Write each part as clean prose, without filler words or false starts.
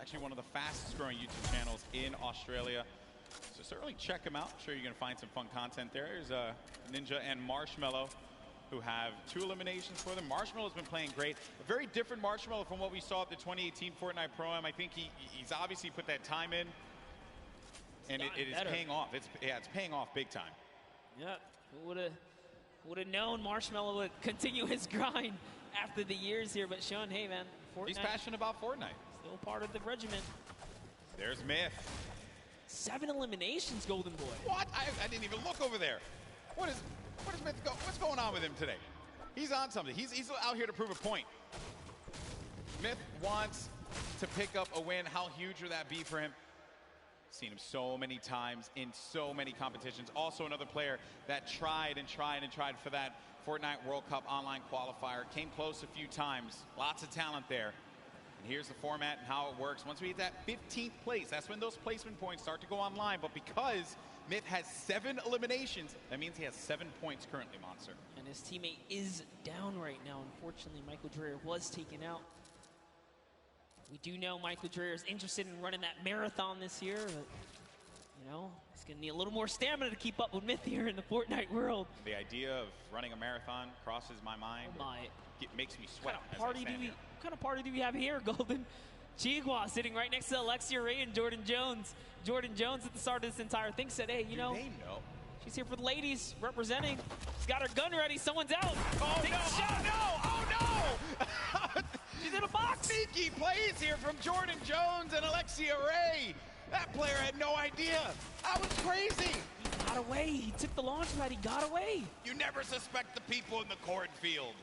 actually one of the fastest growing YouTube channels in Australia. So certainly check him out. I'm sure you're going to find some fun content there. There's Ninja and Marshmello, who have 2 eliminations for them. Marshmello's been playing great. A very different Marshmello from what we saw at the 2018 Fortnite Pro-Am. I think he's obviously put that time in, and it is paying off. It's paying off big time. Yeah, would have known Marshmello would continue his grind after the years here, but Sean, hey man, Fortnite. He's passionate about Fortnite. Still part of the regiment. There's Myth. 7 eliminations, Golden Boy. What? I didn't even look over there. What is Myth what's going on with him today? He's on something. He's out here to prove a point. Myth wants to pick up a win. How huge would that be for him? Seen him so many times in so many competitions. Also another player that tried for that Fortnite World Cup online qualifier. Came close a few times. Lots of talent there. And here's the format and how it works. Once we hit that 15th place, that's when those placement points start to go online. But because Myth has 7 eliminations, that means he has 7 points currently, Monster. And his teammate is down right now. Unfortunately, Michael Dreyer was taken out. We do know Michael Dreyer is interested in running that marathon this year, but you know, he's going to need a little more stamina to keep up with Myth here in the Fortnite world. The idea of running a marathon crosses my mind. Oh my. It makes me sweat. What kind of party do we have here, Golden? Chigua sitting right next to Alexia Ray and Jordan Jones. Jordan Jones at the start of this entire thing said, hey, you know, they know. She's here for the ladies, representing. She's got her gun ready. Someone's out. Oh, no. Oh, no. She's in a box. Sneaky plays here from Jordan Jones and Alexia Ray. That player had no idea. That was crazy. He got away. He took the launch pad. He got away. You never suspect the people in the cornfield.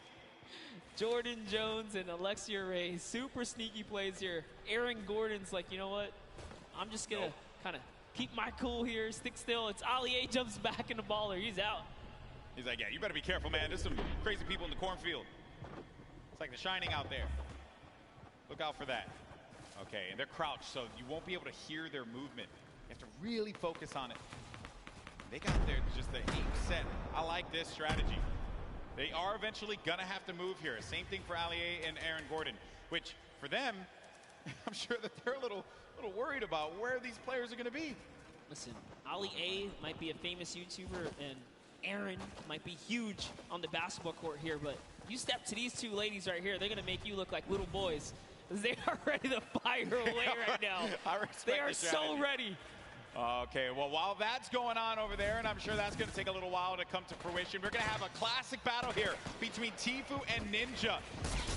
Jordan Jones and Alexia Ray, super sneaky plays here. Aaron Gordon's like, you know what? I'm just going to kind of keep my cool here, stick still. It's Ali A jumps back in the baller. He's out. He's like, yeah, you better be careful, man. There's some crazy people in the cornfield. It's like The Shining out there. Look out for that. Okay, and they're crouched, so you won't be able to hear their movement. You have to really focus on it. They got their just the aim set. I like this strategy. They are eventually going to have to move here. Same thing for Ali A and Aaron Gordon, which for them, I'm sure that they're a little worried about where these players are going to be. Listen, Ali A might be a famous YouTuber, and Aaron might be huge on the basketball court here, but you step to these 2 ladies right here, they're going to make you look like little boys. They are ready to fire away right now. They are so ready. Okay, well, while that's going on over there, and I'm sure that's going to take a little while to come to fruition, we're going to have a classic battle here between Tfue and Ninja.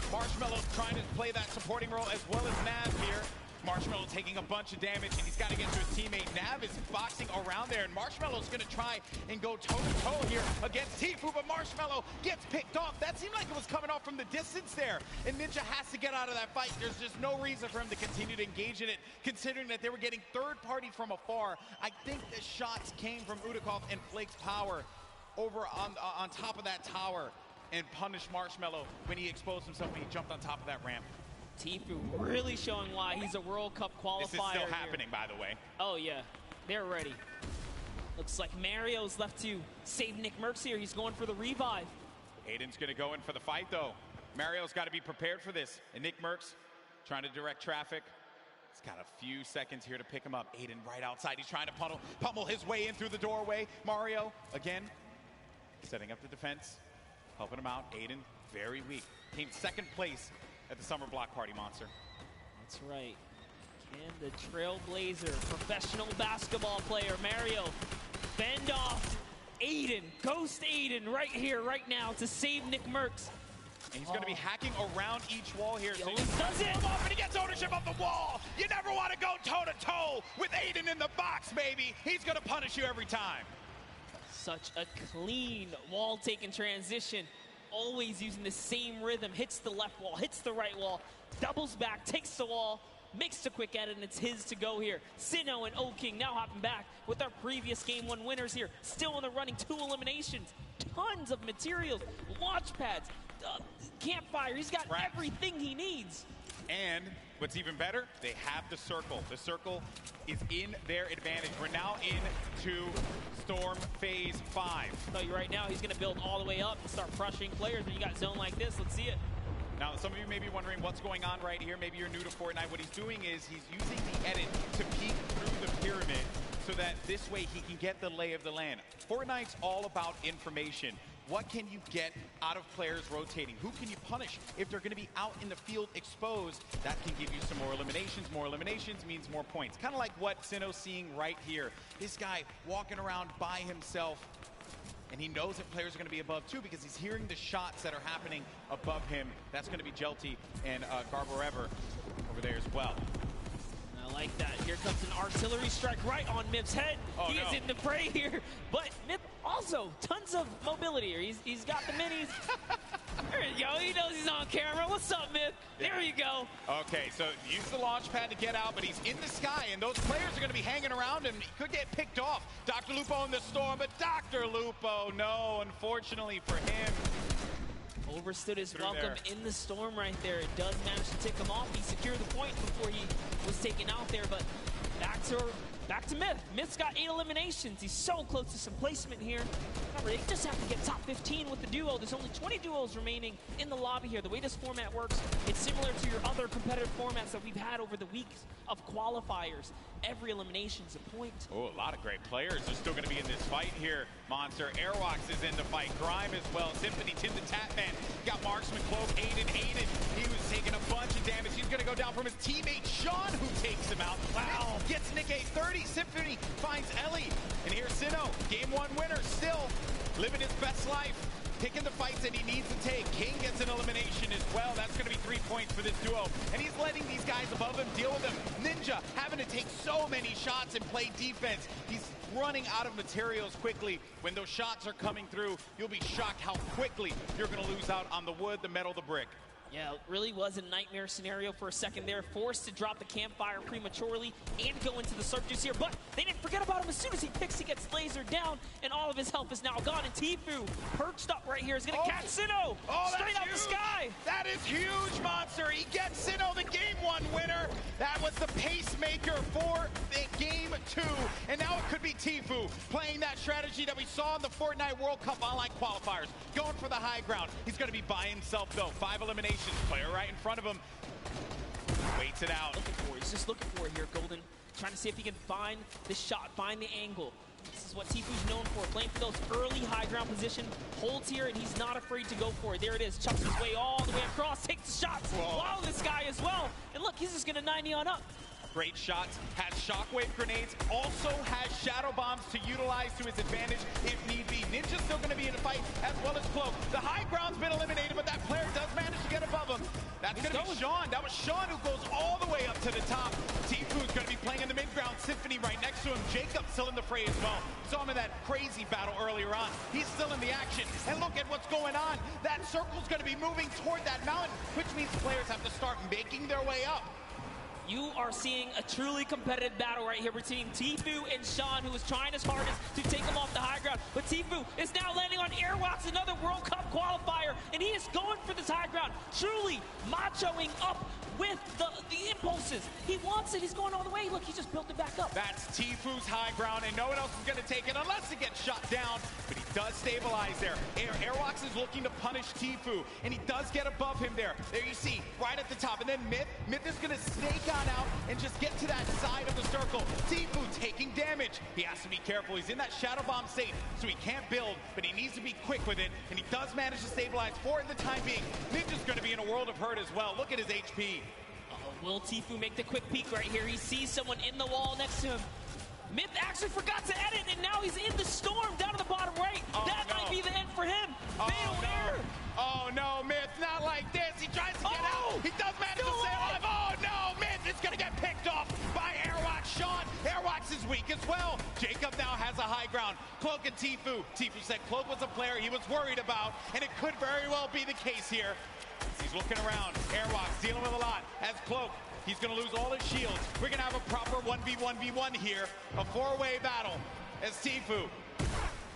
Marshmello's trying to play that supporting role as well as Nav here. Marshmello taking a bunch of damage, and he's got to get to his teammate. Nav is boxing around there, and Marshmello's going to try and go toe-to-toe here against Tfue, but Marshmello gets picked off. That seemed like it was coming off from the distance there, and Ninja has to get out of that fight. There's just no reason for him to continue to engage in it, considering that they were getting third-party from afar. I think the shots came from Udakov and Flake's power over on top of that tower and punished Marshmello when he exposed himself and he jumped on top of that ramp. Tfue really showing why he's a World Cup qualifier. This is still happening, by the way. Oh, yeah. They're ready. Looks like Mario's left to save Nick Merckx here. He's going for the revive. Aiden's going to go in for the fight, though. Mario's got to be prepared for this. And Nick Merckx trying to direct traffic. He's got a few seconds here to pick him up. Aiden right outside. He's trying to pummel his way in through the doorway. Mario, again, setting up the defense, helping him out. Aiden, very weak. Came second place at the Summer Block Party, Monster. That's right. Can the Trailblazer, professional basketball player, Mario, fend off Aiden, ghost Aiden right here, right now to save Nick Merckx. And he's going to be hacking around each wall here. He always does it. Up and he gets ownership of the wall. You never want to go toe-to-toe with Aiden in the box, baby. He's going to punish you every time. Such a clean wall-taking transition. Always using the same rhythm. Hits the left wall, hits the right wall, doubles back, takes the wall, makes the quick edit, and it's his to go here. Sinnoh and O-King now hopping back with our previous Game 1 winners here. Still in the running, 2 eliminations. Tons of materials, launch pads, campfire. He's got everything he needs. And what's even better, they have the circle. The circle is in their advantage. We're now into Storm Phase 5. I'll tell you right now, he's going to build all the way up and start crushing players when you got zone like this. Let's see it. Now, some of you may be wondering what's going on right here. Maybe you're new to Fortnite. What he's doing is he's using the edit to peek through the pyramid so that this way he can get the lay of the land. Fortnite's all about information. What can you get out of players rotating? Who can you punish? If they're going to be out in the field exposed, that can give you some more eliminations. More eliminations means more points. Kind of like what Sinnoh's seeing right here. This guy walking around by himself, and he knows that players are going to be above too because he's hearing the shots that are happening above him. That's going to be Jelty and Garborever over there as well. I like that. Here comes an artillery strike right on Mip's head. He is in the fray here. But Mip also tons of mobility here. He's got the minis. There you go. He knows he's on camera. What's up, Mip? There you go. Okay, so use the launch pad to get out, but he's in the sky, and those players are going to be hanging around, and he could get picked off. Dr. Lupo in the storm, but Dr. Lupo, no, unfortunately for him. Overstood his welcome in the storm right there. It does manage to tick him off. He secured the point before he was taken out there, but back to Myth. Myth's got 8 eliminations. He's so close to some placement here. Remember, they just have to get top 15 with the duo. There's only 20 duos remaining in the lobby here. The way this format works, it's similar to your other competitive formats that we've had over the weeks of qualifiers. Every elimination's a point. Oh, a lot of great players are still going to be in this fight here. Monster, Airwalks is in the fight. Grime as well. Symphony, Tim the Tatman. Got Marksman, Cloak, Aiden. He was taking a bunch of damage. He's going to go down from his teammate, Sean, who takes him out. Wow. Gets Nick a 30. Symphony finds Ellie. And here's Sinnoh, game 1 winner, still living his best life. Picking the fights that he needs to take. King gets an elimination as well. That's going to be 3 points for this duo. And he's letting these guys above him deal with him. Ninja having to take so many shots and play defense. He's running out of materials quickly. When those shots are coming through, you'll be shocked how quickly you're going to lose out on the wood, the metal, the brick. Yeah, it really was a nightmare scenario for a second there. Forced to drop the campfire prematurely and go into the surf juice here. But they didn't forget about him. As soon as he picks, he gets lasered down, and all of his health is now gone. And Tfue, perched up right here, is going to catch Sinnoh straight out the sky. That is huge, Monster. He gets Sinnoh, the game 1 winner. That was the pacemaker for the game 2. And now it could be Tfue playing that strategy that we saw in the Fortnite World Cup online qualifiers. Going for the high ground. He's going to be by himself, though. 5 eliminations. Player right in front of him. Waits it out. He's just looking for it here, Golden. Trying to see if he can find the shot, find the angle. This is what Tfue's known for, playing for those early high ground position. Holds here, and he's not afraid to go for it. There it is. Chucks his way all the way across. Takes the shots. Wow, this guy as well. And look, he's just going to 90 on up. Great shots, has shockwave grenades, also has shadow bombs to utilize to his advantage if need be. Ninja's still going to be in the fight, as well as Cloak. The high ground's been eliminated, but that player does manage to get above him. That's going to be Sean. That was Sean who goes all the way up to the top. Tfue's going to be playing in the mid-ground. Symphony right next to him. Jacob still in the fray as well. Saw him in that crazy battle earlier on. He's still in the action. And look at what's going on. That circle's going to be moving toward that mountain, which means players have to start making their way up. You are seeing a truly competitive battle right here between Tfue and Sean, who is trying his hardest to take him off the high ground. But Tfue is now landing on Airwalks, another World Cup qualifier, and he is going for this high ground, truly machoing up with the impulses. He wants it. He's going all the way. Look, he just built it back up. That's Tfue's high ground, and no one else is going to take it unless it gets shot down. But he does stabilize there. Airwalks is looking to punish Tfue, and he does get above him there. There you see, right at the top. And then Myth is going to snake on out and just get to that side of the circle. Tfue taking damage. He has to be careful. He's in that shadow bomb state, so he can't build, but he needs to be quick with it, and he does manage to stabilize for it in the time being. Ninja's going to be in a world of hurt as well. Look at his HP. Will Tfue make the quick peek right here? He sees someone in the wall next to him. Myth actually forgot to edit, and now he's in the storm down to the bottom right. That might be the end for him. Fatal error. Oh no, Myth, not like this. He tries to get out. He does manage to stay alive. Oh no, Myth is going to get picked off by Airwalks. Sean, Airwalks is weak as well. Jacob now has a high ground. Cloak and Tfue. Tfue said Cloak was a player he was worried about, and it could very well be the case here. He's looking around. Airwalks dealing with a lot. As Cloak, he's going to lose all his shields. We're going to have a proper 1v1v1 here. A 4-way battle as Tfue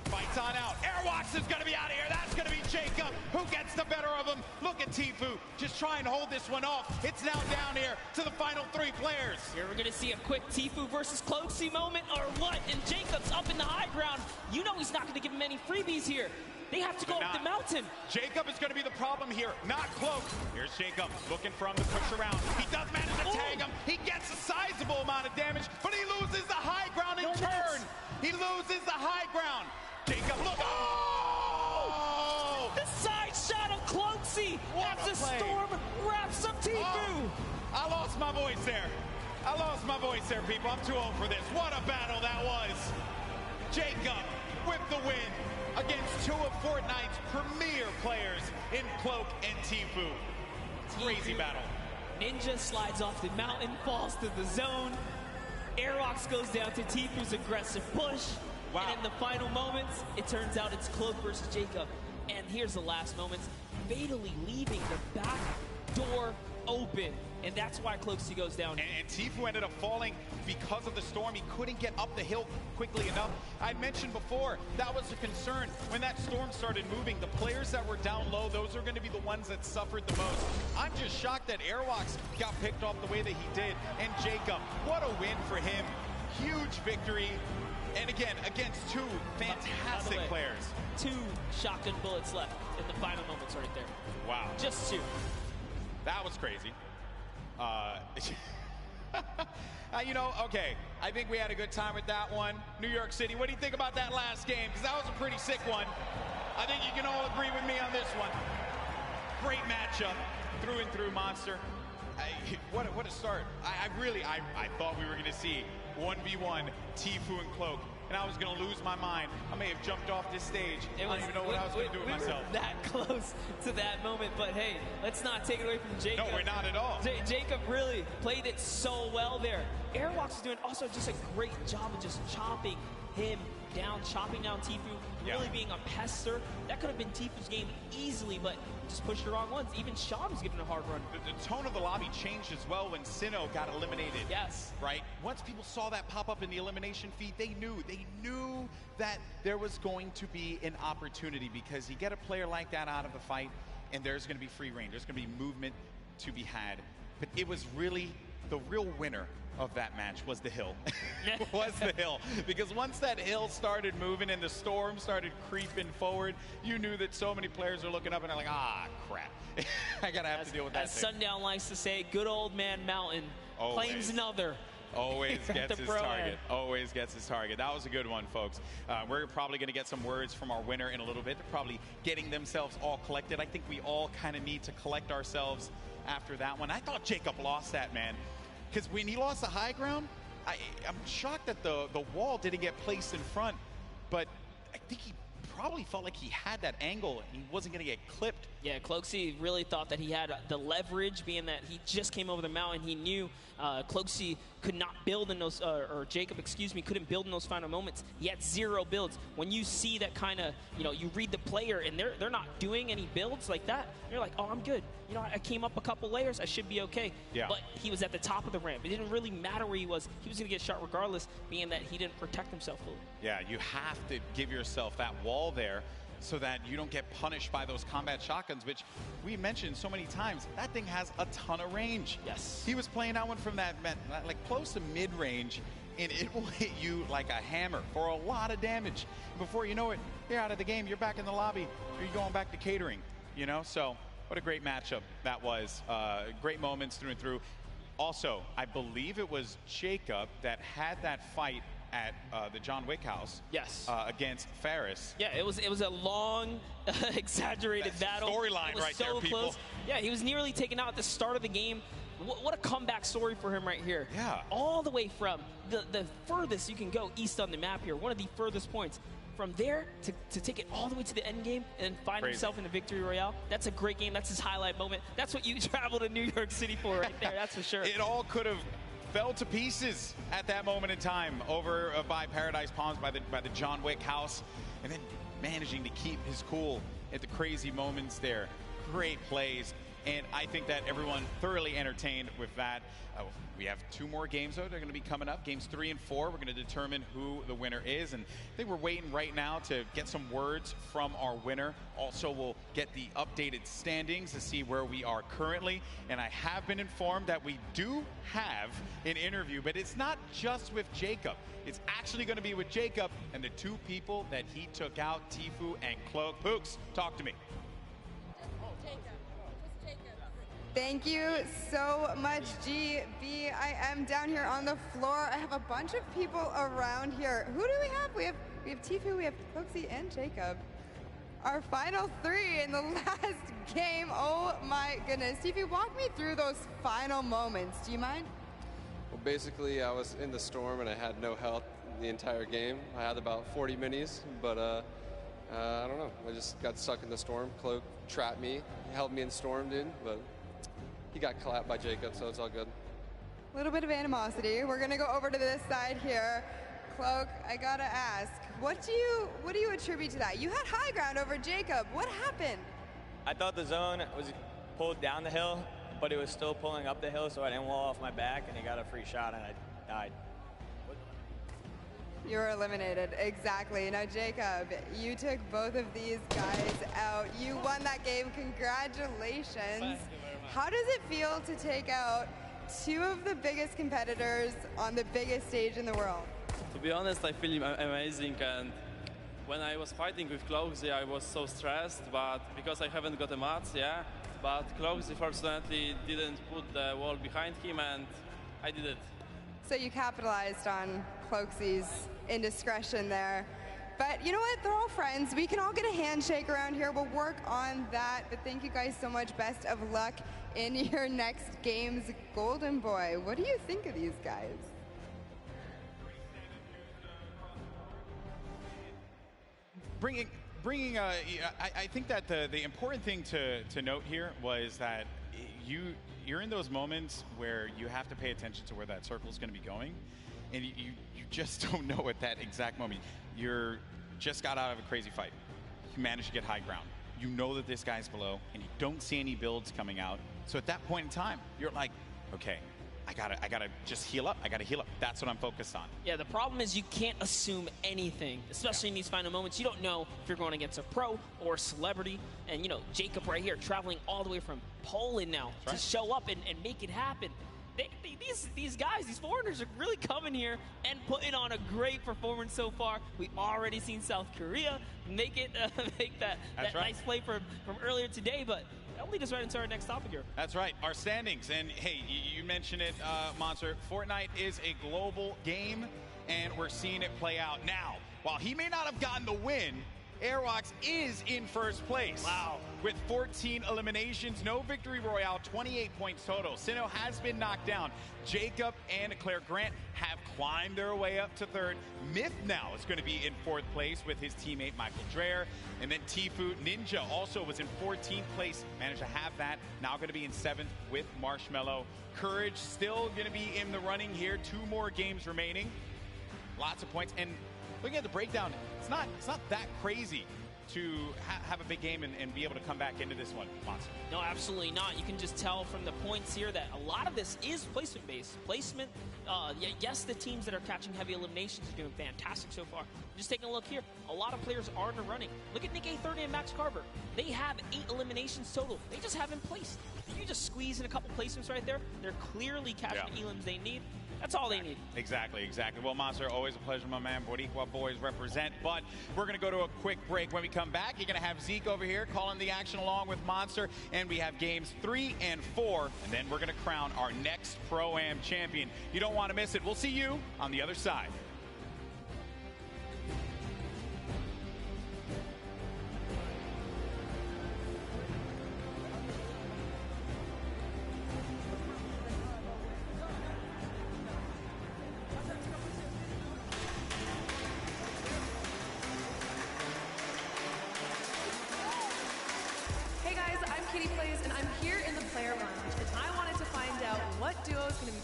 fights on out. Airwalks is going to be out of here. That's going to be Jacob who gets the better of him. Look at Tfue just try and hold this one off. It's now down here to the final 3 players. Here we're going to see a quick Tfue versus Cloaksy moment or what? And Jacob's up in the high ground. You know he's not going to give him any freebies here. They have to go up the mountain. Jacob is going to be the problem here, not Cloak. Here's Jacob looking for him to push around. He does manage to tag him. He gets a sizable amount of damage, but he loses the high ground in turn. He loses the high ground. Jacob, look. Oh! The side shot of Cloaksy as the storm wraps up Tfue. Oh, I lost my voice there. People. I'm too old for this. What a battle that was. Jacob with the win against two of Fortnite's premier players in Cloak and Tfue. Crazy battle. Ninja slides off the mountain, falls to the zone. Airwalks goes down to Tfue's aggressive push. Wow. And in the final moments, it turns out it's Cloak versus Jacob. And here's the last moments, fatally leaving the back door open. And that's why Cloaksy goes down. And Tfue ended up falling because of the storm. He couldn't get up the hill quickly enough. I mentioned before, that was a concern. When that storm started moving, the players that were down low, those are going to be the ones that suffered the most. I'm just shocked that Airwalks got picked off the way that he did. And Jacob, what a win for him. Huge victory. And again, against two fantastic players. 2 shotgun bullets left in the final moments right there. Wow. Just 2. That was crazy. You know, okay, I think we had a good time with that one. New York City, what do you think about that last game? Because that was a pretty sick one. I think you can all agree with me on this one. Great matchup, through and through, Monster. What a start. I thought we were going to see 1v1 Tfue and Cloak, and I was going to lose my mind. I may have jumped off this stage. I don't even know what I was going to do with myself. We were that close to that moment, but hey, let's not take it away from Jacob. No, we're not at all. Jacob really played it so well there. Airwalks is doing also just a great job of just chopping him down, chopping down Tfue, really being a pester. That could have been Tfue's game easily, but just pushed the wrong ones. Even Sean was giving a hard run. The tone of the lobby changed as well when Sinnoh got eliminated. Yes. Right? Once people saw that pop up in the elimination feed, they knew that there was going to be an opportunity, because you get a player like that out of the fight, and there's going to be free reign. There's going to be movement to be had. But it was really the real winner of that match was the hill. Was the hill. Because once that hill started moving and the storm started creeping forward, you knew that so many players are looking up and they're like, ah, crap. I gotta have to deal with that. As Sundown likes to say, good old man Mountain claims another. Always gets his target. Always gets his target. That was a good one, folks. We're probably going to get some words from our winner in a little bit. They're probably getting themselves all collected. I think we all kind of need to collect ourselves after that one. I thought Jacob lost that, man. Because when he lost the high ground, I'm shocked that the wall didn't get placed in front. But I think he probably felt like he had that angle and he wasn't going to get clipped. Yeah, Cloaksy really thought that he had the leverage, being that he just came over the mountain. He knew Cloaksy could not build in those, or Jacob, excuse me, couldn't build in those final moments. He had 0 builds. When you see that kind of, you read the player and they're not doing any builds like that, you're like, oh, I'm good. I came up a couple layers, I should be okay. Yeah. But he was at the top of the ramp. It didn't really matter where he was. He was going to get shot regardless, being that he didn't protect himself fully. Yeah, you have to give yourself that wall there so that you don't get punished by those combat shotguns, which we mentioned so many times. That thing has a ton of range. Yes. He was playing that one from that, like close to mid-range, and it will hit you like a hammer for a lot of damage. Before you know it, you're out of the game, you're back in the lobby, or you're going back to catering, So what a great matchup that was. Great moments through and through. Also, I believe it was Jacob that had that fight at the John Wick house. Yes. Against Ferris. Yeah, it was a long, exaggerated battle. Storyline right so there, people. Close. Yeah, he was nearly taken out at the start of the game. What a comeback story for him right here. Yeah. All the way from the furthest you can go east on the map here, one of the furthest points. From there to take it all the way to the end game and find himself in the victory royale, that's a great game. That's his highlight moment. That's what you travel to New York City for right there, that's for sure. It all could have fell to pieces at that moment in time over by Paradise Palms, by the John Wick house, and then managing to keep his cool at the crazy moments there. Great plays. and I think that everyone thoroughly entertained with that. We have 2 more games, though. They're going to be coming up. Games 3 and 4. We're going to determine who the winner is. And I think we're waiting right now to get some words from our winner. Also, we'll get the updated standings to see where we are currently. And I have been informed that we do have an interview, but it's not just with Jacob. It's actually going to be with Jacob and the 2 people that he took out, Tfue and Cloak. Pooks, talk to me. Thank you so much, GB. I am down here on the floor. I have a bunch of people around here. Who do we have? We have Tfue, we have Cloaksy, and Jacob. Our final 3 in the last game. Oh my goodness. Tfue, walk me through those final moments. Do you mind? Well, basically, I was in the storm and I had no health the entire game. I had about 40 minis, but I don't know. I just got stuck in the storm. Cloak trapped me, held me in storm, dude, but he got clapped by Jacob, so it's all good. A little bit of animosity. We're gonna go over to this side here. Cloak, I gotta ask, what do you attribute to that? You had high ground over Jacob. What happened? I thought the zone was pulled down the hill, but it was still pulling up the hill, so I didn't wall off my back, and he got a free shot, and I died. You were eliminated, exactly. Now, Jacob, you took both of these guys out. You won that game, congratulations. Thank you very much. How does it feel to take out 2 of the biggest competitors on the biggest stage in the world? To be honest, I feel amazing, and when I was fighting with Cloaksy, I was so stressed, but because I haven't got a match, yeah, but Cloaksy fortunately didn't put the wall behind him, and I did it. So you capitalized on Cloaksy's indiscretion there. But you know what? They're all friends. We can all get a handshake around here. We'll work on that. But thank you guys so much. Best of luck in your next games. Golden Boy, what do you think of these guys? I think that the important thing to note here was that you're in those moments where you have to pay attention to where that circle is going to be going, and you just don't know at that exact moment. You're just got out of a crazy fight. You managed to get high ground. You know that this guy's below, and you don't see any builds coming out. So at that point in time, you're like, okay, I gotta just heal up. I gotta heal up. That's what I'm focused on. Yeah, the problem is you can't assume anything, especially in these final moments. You don't know if you're going against a pro or a celebrity. And, you know, Jacob right here traveling all the way from Poland now to show up and make it happen. These guys, these foreigners are really coming here and putting on a great performance so far. We already seen South Korea make that nice play from earlier today, but that will lead us right into our next topic here. That's right, our standings. And hey, you mentioned it, Monster. Fortnite is a global game, and we're seeing it play out now. While he may not have gotten the win, Airwalks is in first place. Wow. With 14 eliminations, no victory royale, 28 points total. Sinnoh has been knocked down. Jacob and Claire Grant have climbed their way up to 3rd. Myth now is going to be in 4th place with his teammate Michael Dreher. And then Tfue Ninja also was in 14th place, managed to have that. Now going to be in 7th with Marshmello. Courage still going to be in the running here. 2 more games remaining. Lots of points. And looking at the breakdown, it's not that crazy to have a big game and be able to come back into this one, Monster. No, absolutely not. You can just tell from the points here that a lot of this is placement-based. Placement, yes, the teams that are catching heavy eliminations are doing fantastic so far. Just taking a look here, a lot of players are in the running. Look at Nick A30 and Max Carver. They have 8 eliminations total. They just haven't placed. If you just squeeze in a couple placements right there, they're clearly catching the elims they need. That's all they need. Exactly. Well, Monster, always a pleasure, my man. Boricua boys represent. But we're going to go to a quick break. When we come back, you're going to have Zeke over here calling the action along with Monster. And we have games 3 and 4. And then we're going to crown our next Pro-Am champion. You don't want to miss it. We'll see you on the other side.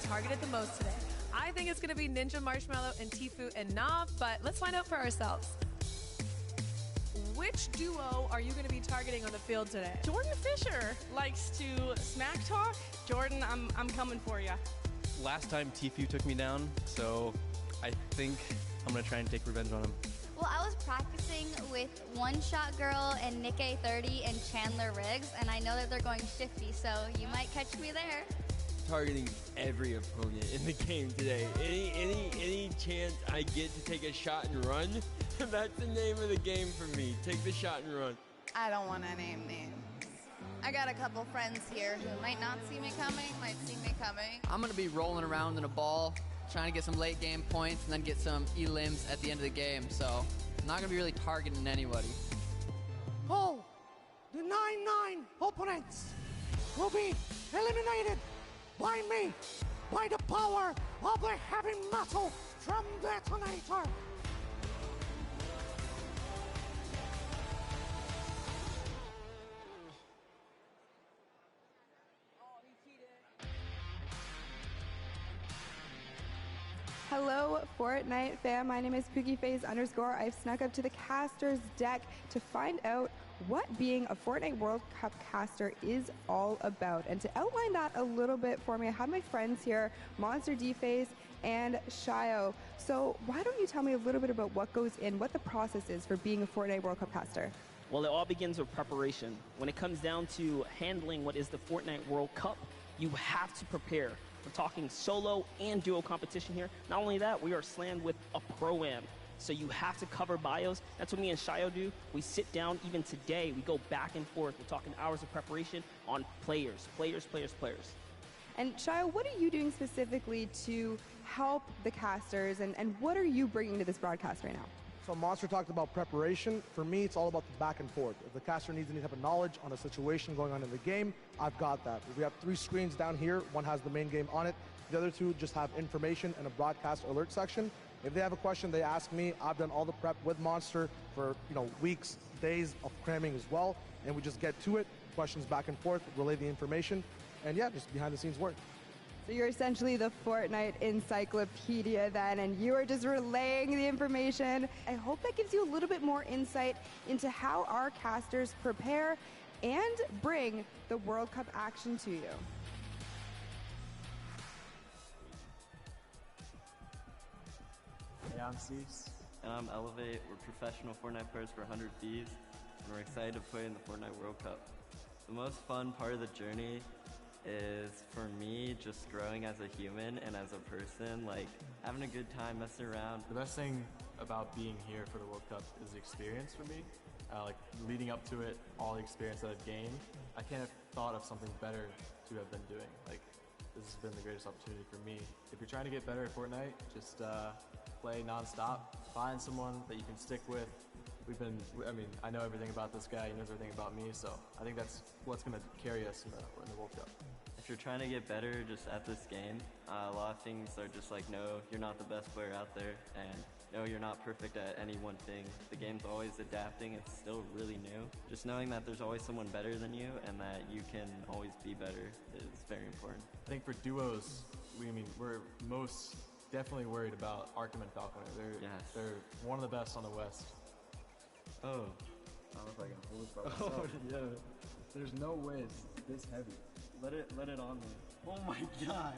Targeted the most today. I think it's going to be Ninja, Marshmello, and Tfue and Nav, but let's find out for ourselves. Which duo are you going to be targeting on the field today? Jordan Fisher likes to smack talk. Jordan, I'm coming for you. Last time Tfue took me down, so I think I'm going to try and take revenge on him. Well, I was practicing with One Shot Girl and Nick A30 and Chandler Riggs, and I know that they're going shifty, so you might catch me there. Targeting every opponent in the game today. Any chance I get to take a shot and run, that's the name of the game for me. Take the shot and run. I don't want to name names. I got a couple friends here who might not see me coming, might see me coming. I'm going to be rolling around in a ball, trying to get some late game points and then get some elims at the end of the game. So I'm not going to be really targeting anybody. All the 9-9 opponents will be eliminated by me, by the power of the heavy metal from Detonator. Hello, Fortnite fam. My name is PookieFaze_. I've snuck up to the caster's deck to find out what being a Fortnite World Cup caster is all about. And to outline that a little bit for me, I have my friends here, Monster D-Face and Shio. So why don't you tell me a little bit about what goes in, what the process is for being a Fortnite World Cup caster? Well, it all begins with preparation. When it comes down to handling what is the Fortnite World Cup, you have to prepare. We're talking solo and duo competition here. Not only that, we are slammed with a pro-am. So you have to cover bios. That's what me and Shio do. We sit down even today. We go back and forth. We're talking hours of preparation on players. And Shio, what are you doing specifically to help the casters, and what are you bringing to this broadcast right now? So Monster talked about preparation. For me, it's all about the back and forth. If the caster needs any type of knowledge on a situation going on in the game, I've got that. We have 3 screens down here. One has the main game on it. The other 2 just have information and a broadcast alert section. If they have a question, they ask me. I've done all the prep with Monster for weeks, days of cramming as well, and we just get to it. Questions back and forth, relay the information, and yeah, just behind the scenes work. So you're essentially the Fortnite encyclopedia then, and you are just relaying the information. I hope that gives you a little bit more insight into how our casters prepare and bring the World Cup action to you. Hey, I'm Cease. And I'm Elevate. We're professional Fortnite players for 100 Thieves, and we're excited to play in the Fortnite World Cup. The most fun part of the journey is, for me, just growing as a human and as a person, like having a good time messing around. The best thing about being here for the World Cup is the experience for me. Like leading up to it, all the experience that I've gained, I can't have thought of something better to have been doing. Like, this has been the greatest opportunity for me. If you're trying to get better at Fortnite, just play non-stop, find someone that you can stick with. I know everything about this guy, he knows everything about me, so I think that's what's going to carry us in the World Cup. If you're trying to get better just at this game, a lot of things are just like, no, you're not the best player out there, and no, you're not perfect at any one thing. The game's always adapting, it's still really new. Just knowing that there's always someone better than you and that you can always be better is very important. I think for duos, we're most definitely worried about Arkham and Falconer. They're one of the best on the West. Oh. I don't know if I can hold it by myself. Yeah. There's no way it's this heavy. Let it on there. Oh my god.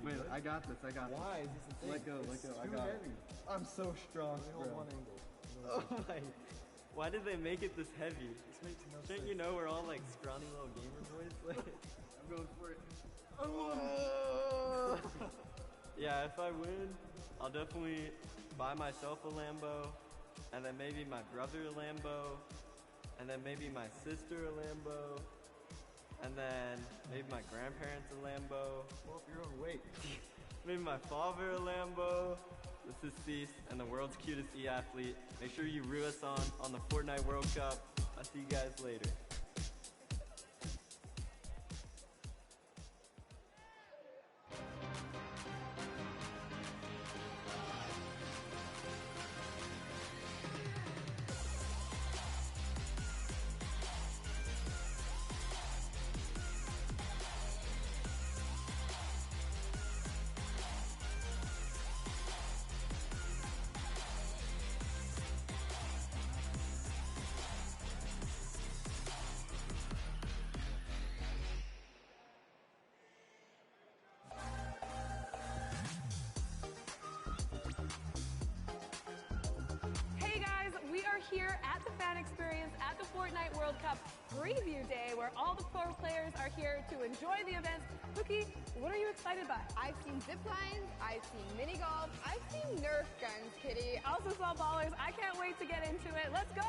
Wait, I got this. Why is this a thing? Let go. I got it. I'm so strong, bro. Hold one angle. Oh my. Why did they make it this heavy? This makes no sense. Shouldn't you know we're all like scrawny little gamer boys? I'm going for it. Oh. Yeah, if I win, I'll definitely buy myself a Lambo, and then maybe my brother a Lambo, and then maybe my sister a Lambo, and then maybe my grandparents a Lambo. Well, if you're overweight. Maybe my father a Lambo. This is Cease and the world's cutest e-athlete. Make sure you root us on the Fortnite World Cup. I'll see you guys later. experience at the Fortnite World Cup Preview Day, where all the pro players are here to enjoy the events. Cookie, what are you excited by? I've seen zip lines, I've seen mini golf, I've seen Nerf guns, Kitty. I also saw ballers. I can't wait to get into it. Let's go!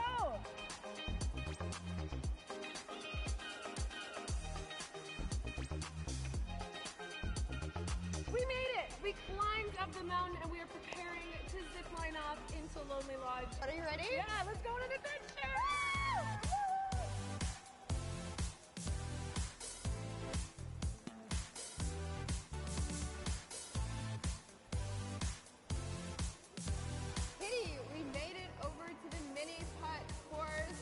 We made it! We climbed up the mountain and we are preparing to zip line off into Lonely Lodge. Are you ready? Yeah, let's go on an adventure! Kitty, we made it over to the mini putt course.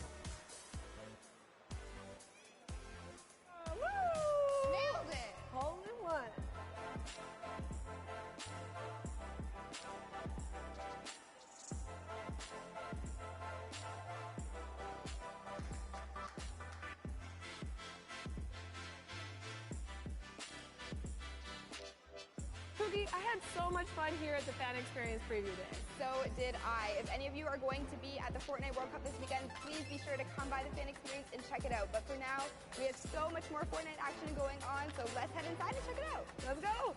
Woo! Nailed it! Hole in one. Cookie, I had so much fun here at the Fan Experience Preview Day. So did I. If any of you are going to be at the Fortnite World Cup this weekend, please be sure to come by the Fan Experience and check it out. But for now, we have so much more Fortnite action going on, so let's head inside and check it out. Let's go!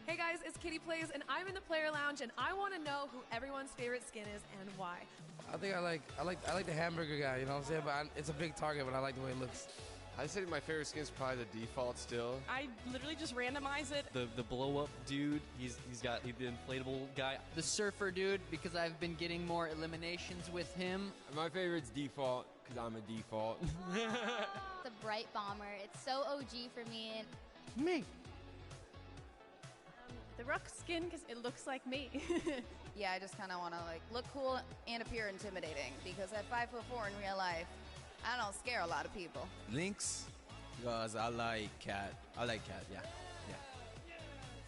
Hey guys, it's Kitty Plays, and I'm in the player lounge, and I want to know who everyone's favorite skin is and why. I think I like the hamburger guy, you know what I'm saying? But it's a big target, but I like the way it looks. I say my favorite skin is probably the default still. I literally just randomize it. The blow up dude, he's got the inflatable guy. The surfer dude, because I've been getting more eliminations with him. My favorite's default, because I'm a default. The bright bomber. It's so OG for me. And Me. The Rook skin because it looks like me. Yeah, I just kind of want to like look cool and appear intimidating because at 5'4" in real life, I don't scare a lot of people. Lynx, because I like cat. Yeah.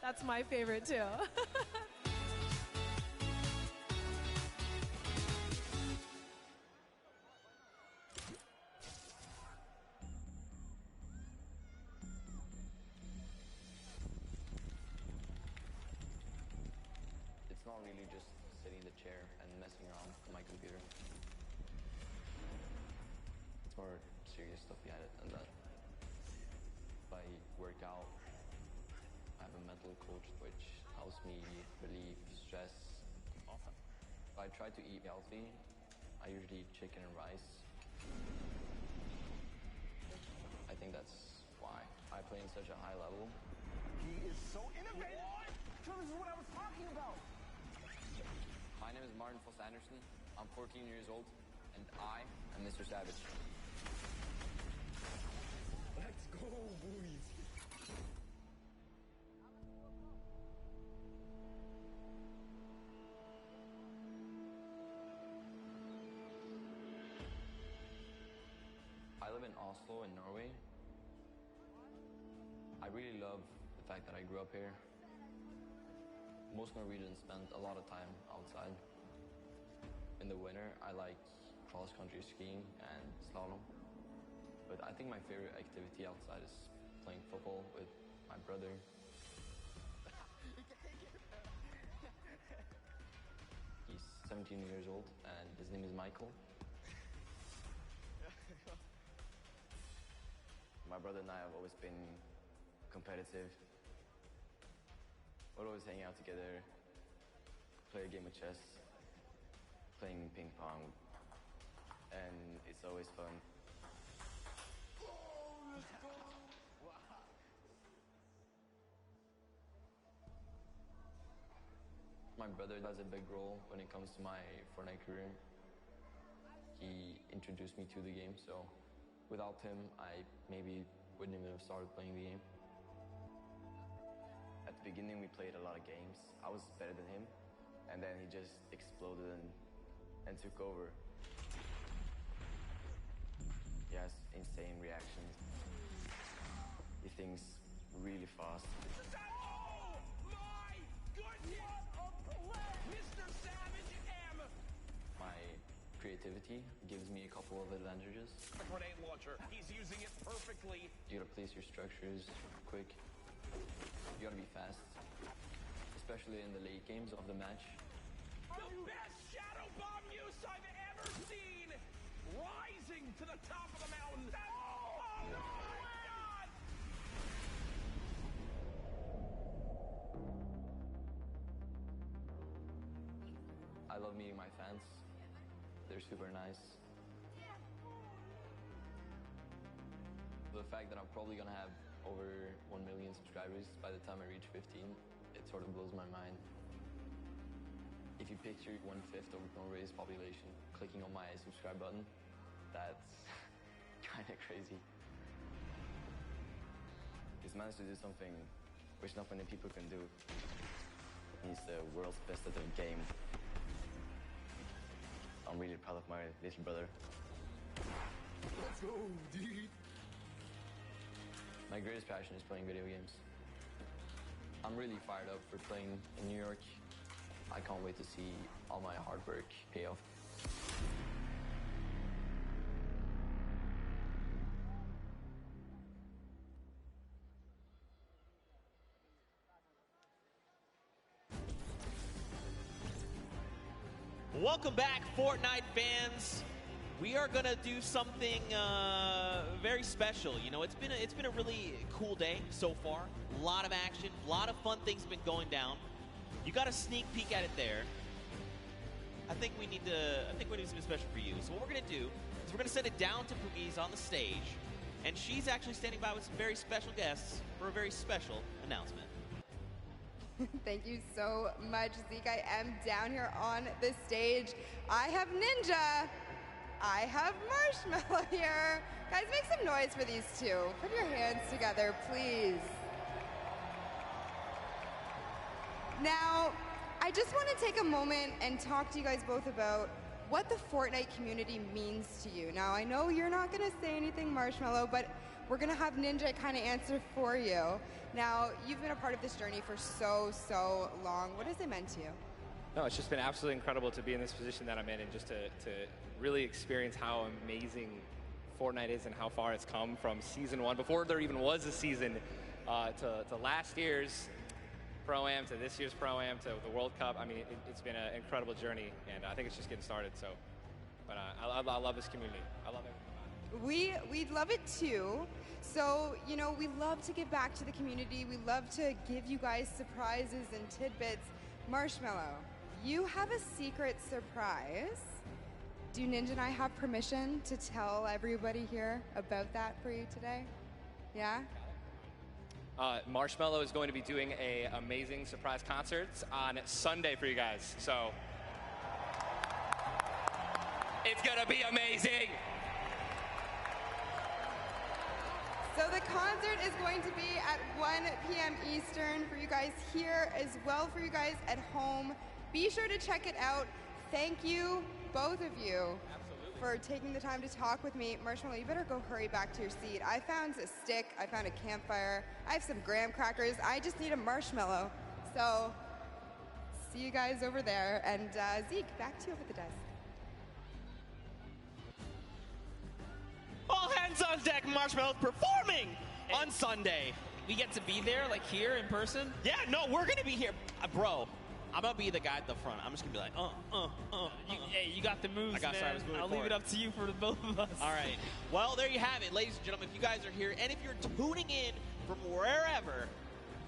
That's my favorite too. It's not really just sitting in the chair and messing around on my computer. It's more serious stuff behind it than that. If I work out, I have a mental coach which helps me relieve stress. Awesome. If I try to eat healthy, I usually eat chicken and rice. I think that's why I play in such a high level. He is so innovative. So this is what I was talking about. My name is Martin Foss Anderson. I'm 14 years old, and I am Mr. Savage. Let's go, boys. I live in Oslo in Norway. I really love the fact that I grew up here. Most Norwegians spend a lot of time outside. In the winter, I like cross-country skiing and slalom. But I think my favorite activity outside is playing football with my brother. He's 17 years old and his name is Michael. My brother and I have always been competitive. We'll always hang out together, play a game of chess, playing ping pong, and it's always fun. My brother has a big role when it comes to my Fortnite career. He introduced me to the game, so without him, I maybe wouldn't even have started playing the game. At the beginning, we played a lot of games. I was better than him, and then he just exploded and took over. He has insane reactions. He thinks really fast. Oh my goodness! Mr. Savage M! My creativity gives me a couple of advantages. Grenade launcher. He's using it perfectly. You gotta place your structures quick. You gotta be fast, especially in the late games of the match. The best shadow bomb use I've ever seen! Rising to the top of the mountain! Oh my God! I love meeting my fans. They're super nice. The fact that I'm probably gonna have over 1 million subscribers by the time I reach 15, it sort of blows my mind. If you picture 1/5 of Norway's population clicking on my subscribe button, that's kind of crazy. He's managed to do something which not many people can do. He's the world's best at the game. I'm really proud of my little brother. Let's go, dude! My greatest passion is playing video games. I'm really fired up for playing in New York. I can't wait to see all my hard work pay off. Welcome back, Fortnite fans. We are gonna do something very special. You know, it's been a really cool day so far. A lot of action, a lot of fun things have been going down. You got a sneak peek at it there. I think we need something special for you. So what we're gonna do is we're gonna send it down to Poogie's on the stage, and she's actually standing by with some very special guests for a very special announcement. Thank you so much, Zeke. I am down here on the stage. I have Ninja. I have Marshmello here. Guys, make some noise for these two. Put your hands together, please. Now, I just want to take a moment and talk to you guys both about what the Fortnite community means to you. Now, I know you're not going to say anything, Marshmello, but we're going to have Ninja kind of answer for you. Now, you've been a part of this journey for so long. What has it meant to you? No, it's just been absolutely incredible to be in this position that I'm in and just to really experience how amazing Fortnite is and how far it's come from season 1, before there even was a season, to last year's Pro-Am, to this year's Pro-Am, to the World Cup. I mean, it's been an incredible journey, and I think it's just getting started. So, but I love this community. I love it. We love it too. So, you know, we love to give back to the community. We love to give you guys surprises and tidbits. Marshmello, you have a secret surprise. Do Ninja and I have permission to tell everybody here about that for you today? Yeah? Marshmello is going to be doing an amazing surprise concert on Sunday for you guys. So it's going to be amazing. So the concert is going to be at 1 p.m. Eastern for you guys here, as well for you guys at home. Be sure to check it out. Thank you, both of you, for taking the time to talk with me. Marshmello, you better go hurry back to your seat. I found a stick, I found a campfire, I have some graham crackers, I just need a marshmallow. So, see you guys over there. And Zeke, back to you over the desk. All hands on deck, Marshmello's performing on Sunday. We get to be there, like here in person? Yeah, no, we're going to be here. Bro, I'm going to be the guy at the front. I'm just going to be like, Hey, you got the moves, man. Sorry, I was moving I'll forward. leave it up to you for the both of us. All right. Well, there you have it, ladies and gentlemen. If you guys are here, and if you're tuning in from wherever,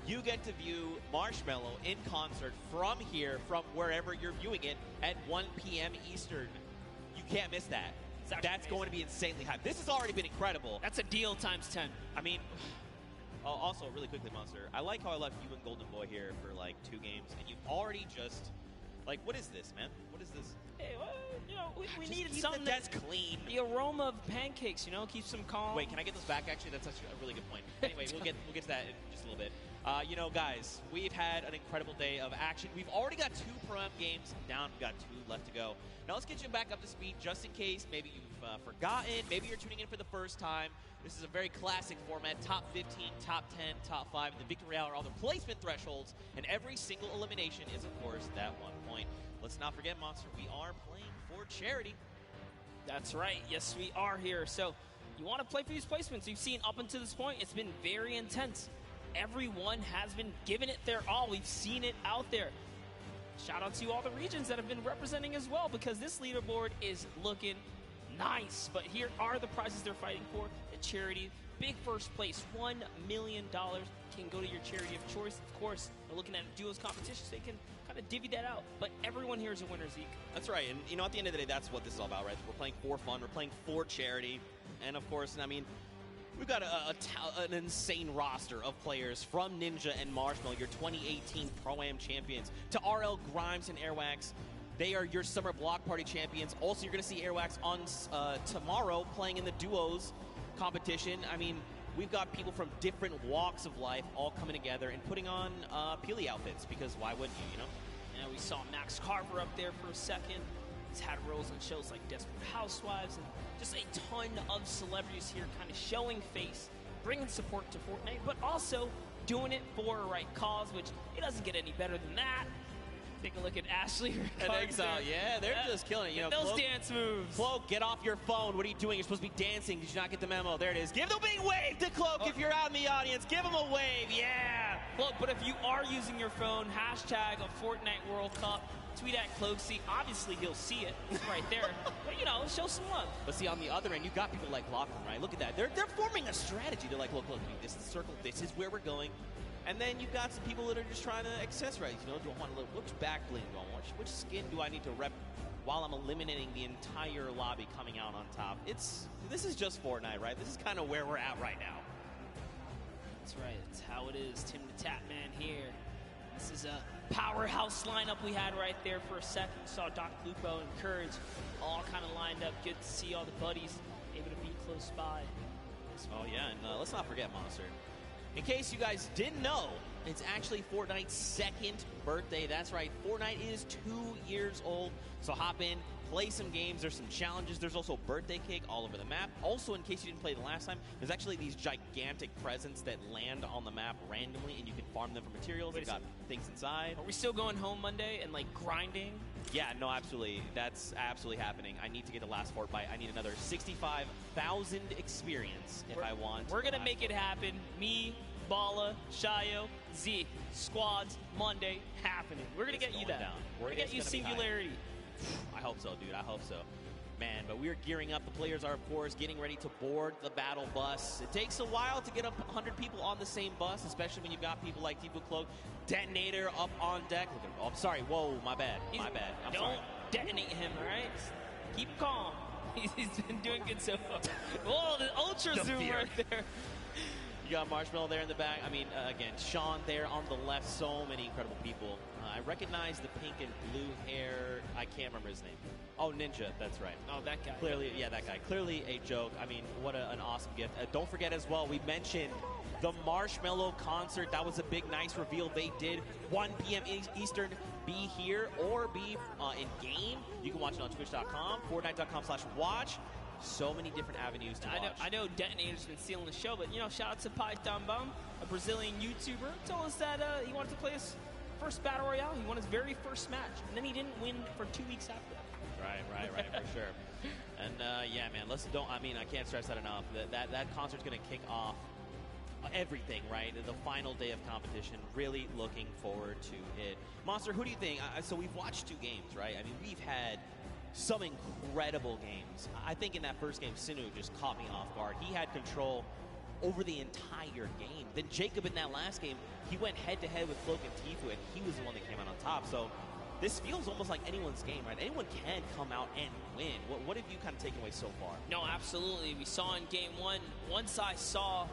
you get to view Marshmello in concert from here, from wherever you're viewing it, at 1 p.m. Eastern. You can't miss that. That's going to be insanely hype. This has already been incredible. That's a deal times 10. I mean, also, really quickly, Monster, I like how I left you and Golden Boy here for like 2 games, and you've already just, like, what is this, man? What is this? Hey, well, you know, we Just needed keep something the desk clean. The aroma of pancakes, you know, keeps them calm. Wait, can I get those back? Actually, that's actually a really good point. Anyway, we'll get to that in just a little bit. You know, guys, we've had an incredible day of action. We've already got 2 Pro-Am games down. We've got 2 left to go. Now let's get you back up to speed, just in case maybe you've forgotten. Maybe you're tuning in for the first time. This is a very classic format: top 15, top 10, top 5. The victory hour, all the placement thresholds, and every single elimination is, of course, that 1 point. Let's not forget, Monster, we are playing for charity. That's right. Yes, we are here. So you want to play for these placements. You've seen up until this point, it's been very intense. everyone has been giving it their all. We've seen it out there. Shout out to all the regions that have been representing as well, because this leaderboard is looking nice. But here are the prizes they're fighting for. The charity, big first place, $1 million can go to your charity of choice. Of course, they're looking at duos competitions, they can kind of divvy that out. But everyone here is a winner, Zeke. That's right, and you know, at the end of the day, that's what this is all about, right? We're playing for fun, we're playing for charity, and of course, I mean, we've got an insane roster of players from Ninja and Marshmallow, your 2018 Pro-Am champions, to RL Grimes and Airwax. They are your Summer Block Party champions. Also, you're going to see Airwax on tomorrow playing in the duos competition. I mean, we've got people from different walks of life all coming together and putting on Peely outfits, because why wouldn't you, you know? And we saw Max Carver up there for a second. He's had roles on shows like Desperate Housewives, and just a ton of celebrities here kind of showing face, bringing support to Fortnite, but also doing it for a right cause, which it doesn't get any better than that. Take a look at Ashley and Exile. Yeah, they're just killing it. You know, those Cloak, dance moves. Cloak, get off your phone. What are you doing? You're supposed to be dancing. Did you not get the memo? There it is. Give the big wave to Cloak if you're out in the audience. Give him a wave. Yeah. Look, but if you are using your phone, hashtag a Fortnite World Cup, tweet at Cloaksy. Obviously, he'll see it. It's right there. But, you know, show some love. But see, on the other end, you got people like Lachlan, right? Look at that. They're forming a strategy. They're like, look, this is the circle. This is where we're going. And then you've got some people that are just trying to accessorize. You know, do I want to look, which back bling do I want? Which skin do I need to rep while I'm eliminating the entire lobby coming out on top? This is just Fortnite, right? This is kind of where we're at right now. That's right. It's how it is. Tim the Tapman here. This is a powerhouse lineup we had right there for a second. Saw Doc Lupo and Courage all kind of lined up. Good to see all the buddies able to be close by. Oh, yeah, and let's not forget Monster. In case you guys didn't know, it's actually Fortnite's second birthday. That's right, Fortnite is 2 years old. So hop in, play some games. There's some challenges. There's also birthday cake all over the map. Also, in case you didn't play the last time, there's actually these gigantic presents that land on the map randomly, and you can farm them for materials. They've got things inside. Are we still going home Monday and, like, grinding? Yeah, no, absolutely. That's absolutely happening. I need to get the last Fortnite. I need another 65,000 experience if I want. We're going to make it happen. Me, Bala, Shayo, Zeke, squads, Monday, happening. We're going to get you that. We're going to get you Singularity. I hope so, dude. I hope so. Man, but we're gearing up. The players are, of course, getting ready to board the battle bus. It takes a while to get up 100 people on the same bus, especially when you've got people like Tifu Cloak, Detonator up on deck. Oh, I'm sorry. Whoa, my bad. My bad. I'm sorry. Don't detonate him, all right? Keep calm. He's been doing good so far. Whoa, the ultra zoom right there. You got Marshmallow there in the back. I mean, again, Sean there on the left. So many incredible people. I recognize the pink and blue hair. I can't remember his name. Oh, Ninja. That's right. Oh, that guy. Clearly, yeah, that guy. Clearly a joke. I mean, what an awesome gift. Don't forget as well, we mentioned the Marshmallow concert. That was a big, nice reveal they did. 1 p.m. Eastern. Be here or be in-game. You can watch it on twitch.com, fortnite.com/watch. So many different avenues to watch. I know Detonator's been stealing the show, but, you know, shout out to Python Bum, a Brazilian YouTuber, told us that he wanted to play his first Battle Royale. He won his very first match, and then he didn't win for 2 weeks after that. Right, for sure. And, yeah, man, I can't stress that enough. That concert's going to kick off everything, right? The final day of competition. Really looking forward to it. Monster, who do you think? So we've watched 2 games, right? I mean, we've had some incredible games. I think in that first game, Sinu just caught me off guard. He had control over the entire game. Then Jacob in that last game, he went head-to-head with Cloak and Tifu, and he was the one that came out on top. So this feels almost like anyone's game, right? Anyone can come out and win. What have you kind of taken away so far? No, absolutely. We saw in game one, once I saw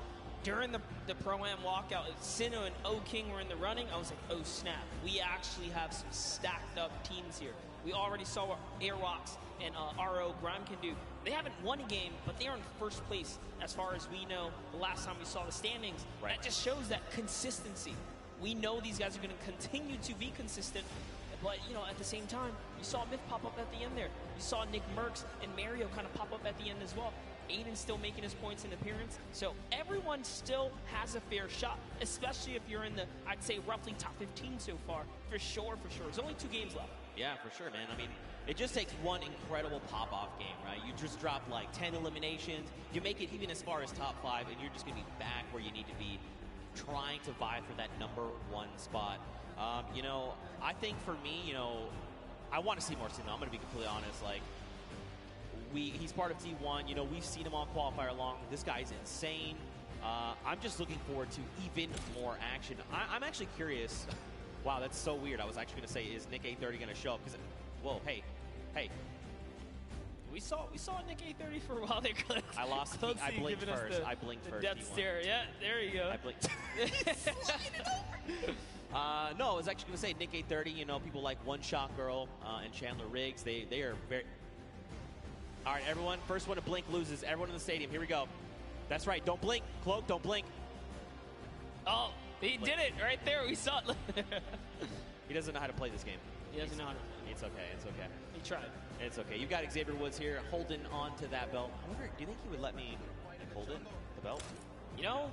during the Pro-Am walkout, Sinu and O-King were in the running, I was like, oh snap, we actually have some stacked up teams here. We already saw what Airwalks and RO Grime can do. They haven't won a game, but they are in first place as far as we know the last time we saw the standings. Right. That just shows that consistency. We know these guys are going to continue to be consistent, but, you know, at the same time, you saw Myth pop up at the end there. You saw Nick Merckx and Mario kind of pop up at the end as well. Aiden's still making his points in appearance. So everyone still has a fair shot, especially if you're in the, I'd say, roughly top 15 so far. For sure. There's only 2 games left. Yeah, for sure, man. I mean, it just takes one incredible pop-off game, right? You just drop like 10 eliminations. You make it even as far as top 5, and you're just going to be back where you need to be. trying to vie for that #1 spot. You know, I think for me, you know, I want to see more Sino. I'm going to be completely honest. Like, he's part of T1. You know, we've seen him on qualifier long. This guy's insane. I'm just looking forward to even more action. I'm actually curious. Wow, that's so weird. I was actually going to say, is Nick A30 going to show up? Because, whoa, hey. We saw Nick A30 for a while there. I lost. I blinked first. I blinked first. Death stare. Yeah, there you go. I blinked. No, I was actually going to say Nick A30. You know, people like One Shot Girl and Chandler Riggs. They are very. All right, everyone. First one to blink loses. Everyone in the stadium. Here we go. That's right. Don't blink. Cloak, don't blink. Oh, he did it right there. We saw it. He doesn't know how to play this game. He doesn't know how to. It's okay. It's okay. He tried. It's okay. You've got Xavier Woods here holding on to that belt. I wonder, do you think he would let me hold it, the belt? You know,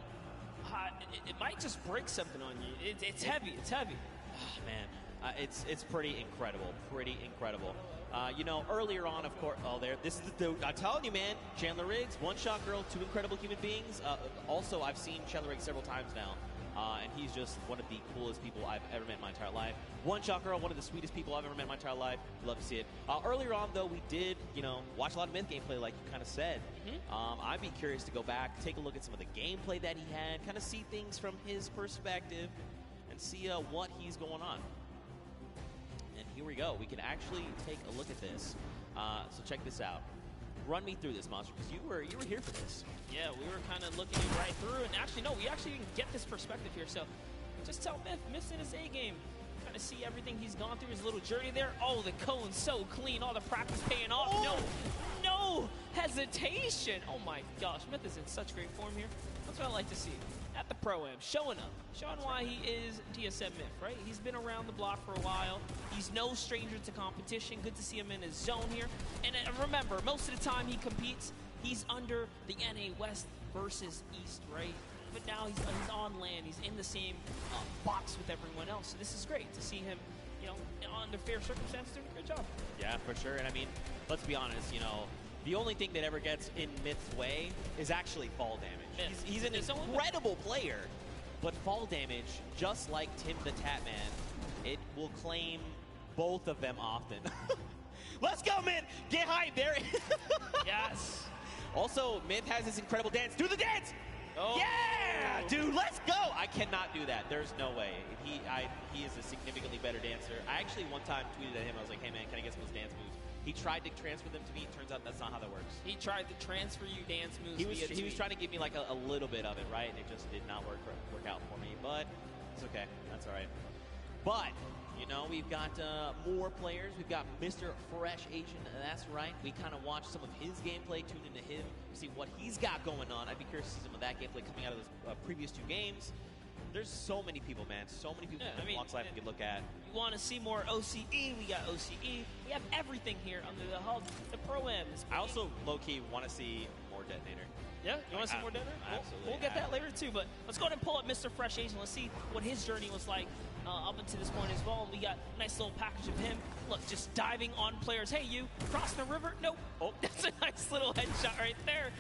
it might just break something on you. It's heavy. It's heavy. Oh, man, it's pretty incredible. Pretty incredible. You know, earlier on, of course, this is the dude. I'm telling you, man, Chandler Riggs, One Shot Girl, two incredible human beings. Also, I've seen Chandler Riggs several times now. And he's just one of the coolest people I've ever met in my entire life. One Shot Girl, one of the sweetest people I've ever met in my entire life. Love to see it. Earlier on, though, we did, you know, watch a lot of Myth gameplay, like you kind of said. I'd be curious to go back, take a look at some of the gameplay that he had, kind of see things from his perspective, and see what he's going on. And here we go. We can actually take a look at this. So check this out. Run me through this, Monster, because you were here for this. Yeah, we were kind of looking it right through, and actually, no, we actually didn't get this perspective here. So just tell Myth in his A game, kind of see everything he's gone through, his little journey there. Oh, the cone's so clean, all the practice paying off. Oh. No hesitation. Oh my gosh, Myth is in such great form here. That's what I like to see. At the Pro-Am, showing up, showing why he is TSM Myth, right? He's been around the block for a while. He's no stranger to competition. Good to see him in his zone here. And remember, most of the time he competes, he's under the NA West versus East, right? But now he's on land. He's in the same box with everyone else. So this is great to see him, you know, under fair circumstances doing a great job. Yeah, for sure. And I mean, let's be honest, you know, the only thing that ever gets in Myth's way is actually fall damage. He's an incredible player, but fall damage, just like Tim the Tatman, it will claim both of them often. Let's go, Myth! Get hype there! Yes! Also, Myth has this incredible dance. Do the dance! Oh. Yeah! Dude, let's go! I cannot do that. There's no way. He is a significantly better dancer. I actually one time tweeted at him, I was like, hey man, can I get some of those dance moves? He tried to transfer them to me. Turns out that's not how that works. He tried to transfer you dance moves. He was trying to give me like a little bit of it, right? And it just did not work out for me. But it's okay. That's all right. But you know, we've got more players. We've got Mr. Fresh Asian. That's right. We kind of watched some of his gameplay, tuned into him, see what he's got going on. I'd be curious to see some of that gameplay coming out of those previous two games. There's so many people, man. So many people from Walks Life we could look at. You want to see more OCE? We got OCE. We have everything here under the hub. The Pro-Am. I also, low-key, want to see more Detonator. Yeah? You want to see more Detonator? Absolutely. We'll get that later, too. But let's go ahead and pull up Mr. Fresh Asian. Let's see what his journey was like up until this point as well. And we got a nice little package of him. Look, just diving on players. Hey, you, crossing the river? Nope. Oh, that's a nice little headshot right there.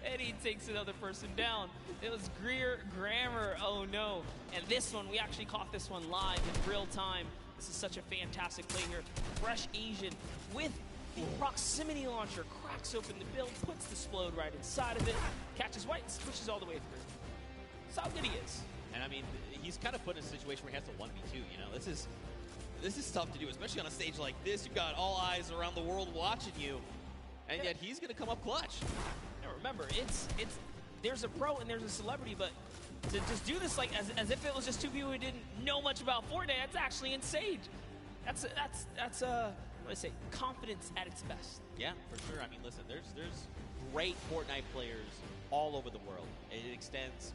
And he takes another person down. It was Greer Grammar. Oh, no. And this one, we actually caught this one live in real time. This is such a fantastic play here. Fresh Asian with the proximity launcher. Cracks open the build, puts the Splode right inside of it, catches White, switches all the way through. That's how good he is. And, I mean, he's kind of put in a situation where he has to 1v2, you know? This is tough to do, especially on a stage like this. You've got all eyes around the world watching you, and yet he's going to come up clutch. Remember, there's a pro and there's a celebrity, but to just do this like as if it was just two people who didn't know much about Fortnite, that's actually insane. That's what do I say? Confidence at its best. Yeah, for sure. I mean, listen, there's great Fortnite players all over the world. It extends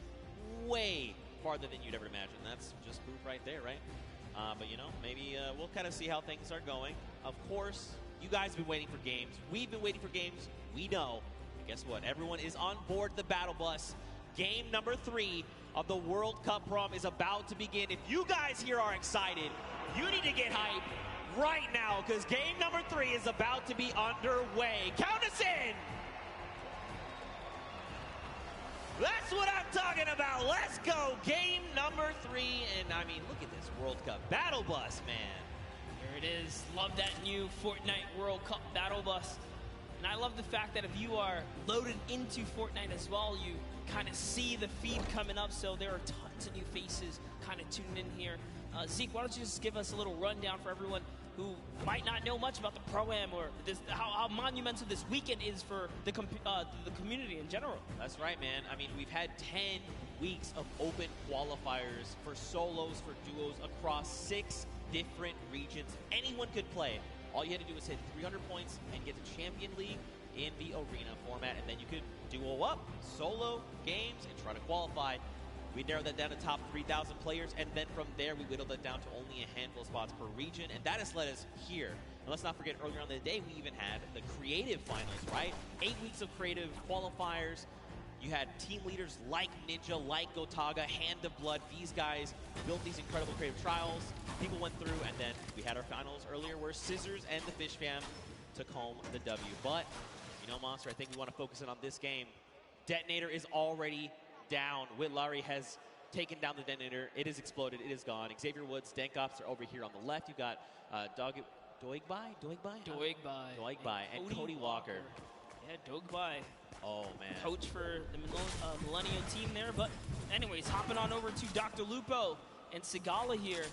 way farther than you'd ever imagine. That's just proof right there, right? But you know, maybe we'll kind of see how things are going. Of course, you guys have been waiting for games. We've been waiting for games. We know. Guess what? Everyone is on board the battle bus. Game number 3 of the World Cup Prom is about to begin. If you guys here are excited, you need to get hyped right now because game number 3 is about to be underway. Count us in! That's what I'm talking about. Let's go. Game number 3. And I mean, look at this World Cup battle bus, man. There it is. Love that new Fortnite World Cup battle bus. And I love the fact that if you are loaded into Fortnite as well, you kind of see the feed coming up. So there are tons of new faces kind of tuned in here. Zeke, why don't you just give us a little rundown for everyone who might not know much about the Pro-Am or this, how monumental this weekend is for the community in general. That's right, man. I mean, we've had 10 weeks of open qualifiers for solos, for duos, across 6 different regions. Anyone could play. All you had to do was hit 300 points and get the Champion League in the arena format, and then you could duo up, solo games, and try to qualify. We narrowed that down to top 3,000 players, and then from there we whittled that down to only a handful of spots per region, and that has led us here. And let's not forget, earlier on in the day, we even had the creative finals, right? 8 weeks of creative qualifiers. You had team leaders like Ninja, like Gotaga, Hand of Blood. These guys built these incredible creative trials. People went through, and then we had our finals earlier where Scissors and the Fish Fam took home the W. But, you know, Monster, I think we want to focus in on this game. Detonator is already down. Whitlari has taken down the Detonator. It has exploded. It is gone. Xavier Woods, Dankops are over here on the left. You've got Doigbai, and Cody Walker. Yeah, Doigbai. Oh, man. Coach for the Millennial team there. But anyways, hopping on over to Dr. Lupo and Sigala here,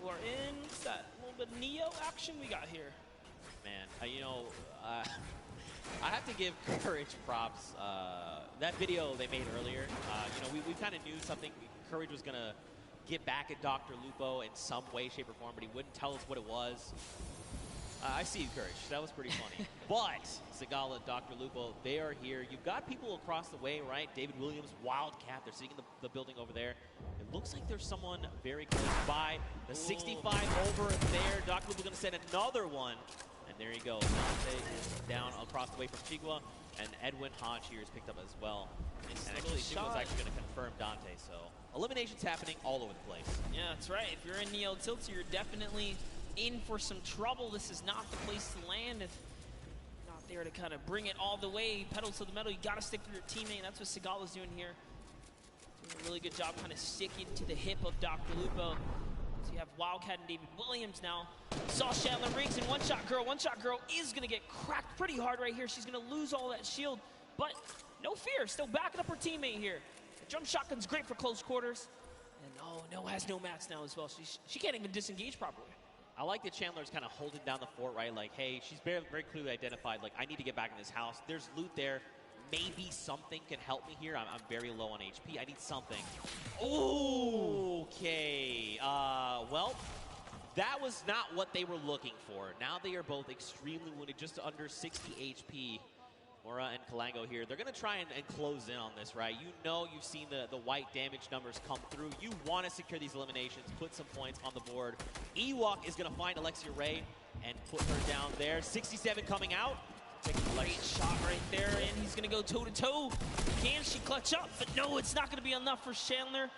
who are in that little bit of Neo action we got here. Man, I have to give Courage props. That video they made earlier, we kind of knew something. Courage was going to get back at Dr. Lupo in some way, shape, or form, but he wouldn't tell us what it was. I see you, Courage. That was pretty funny. But Sigala, Dr. Lupo, they are here. You've got people across the way, right? David Williams, Wildcat. They're sitting in the building over there. It looks like there's someone very close by. The 65 over there. Dr. Lupo going to send another one. And there you go. Dante is down across the way from Chigua. And Edwin Hodge here is picked up as well. And actually, Chigua's actually going to confirm Dante. So eliminations happening all over the place. Yeah, that's right. If you're in Neo Tilted, you're definitely in for some trouble. This is not the place to land. If not there to kind of bring it all the way, pedal to the metal, you got to stick to your teammate, and that's what Sigala's doing here. Doing a really good job kind of sticking to the hip of Dr. Lupo. So you have Wildcat and David Williams now. Saw Chandler Riggs and One Shot Girl. One Shot Girl is going to get cracked pretty hard right here. She's going to lose all that shield, but no fear. Still backing up her teammate here. The drum shotgun's great for close quarters. And No has no mats now as well. She can't even disengage properly. I like that Chandler's kind of holding down the fort, right? Like, hey, she's very, very clearly identified, like, I need to get back in this house. There's loot there. Maybe something can help me here. I'm very low on HP. I need something. Okay. Well, that was not what they were looking for. Now they are both extremely wounded, just under 60 HP. Mora and Kalango here. They're going to try and close in on this, right? You know, you've seen the white damage numbers come through. You want to secure these eliminations, put some points on the board. Ewok is going to find Alexia Ray and put her down there. 67 coming out. Great shot right there, and he's going to go toe-to-toe. Can she clutch up? But no, it's not going to be enough for Chandler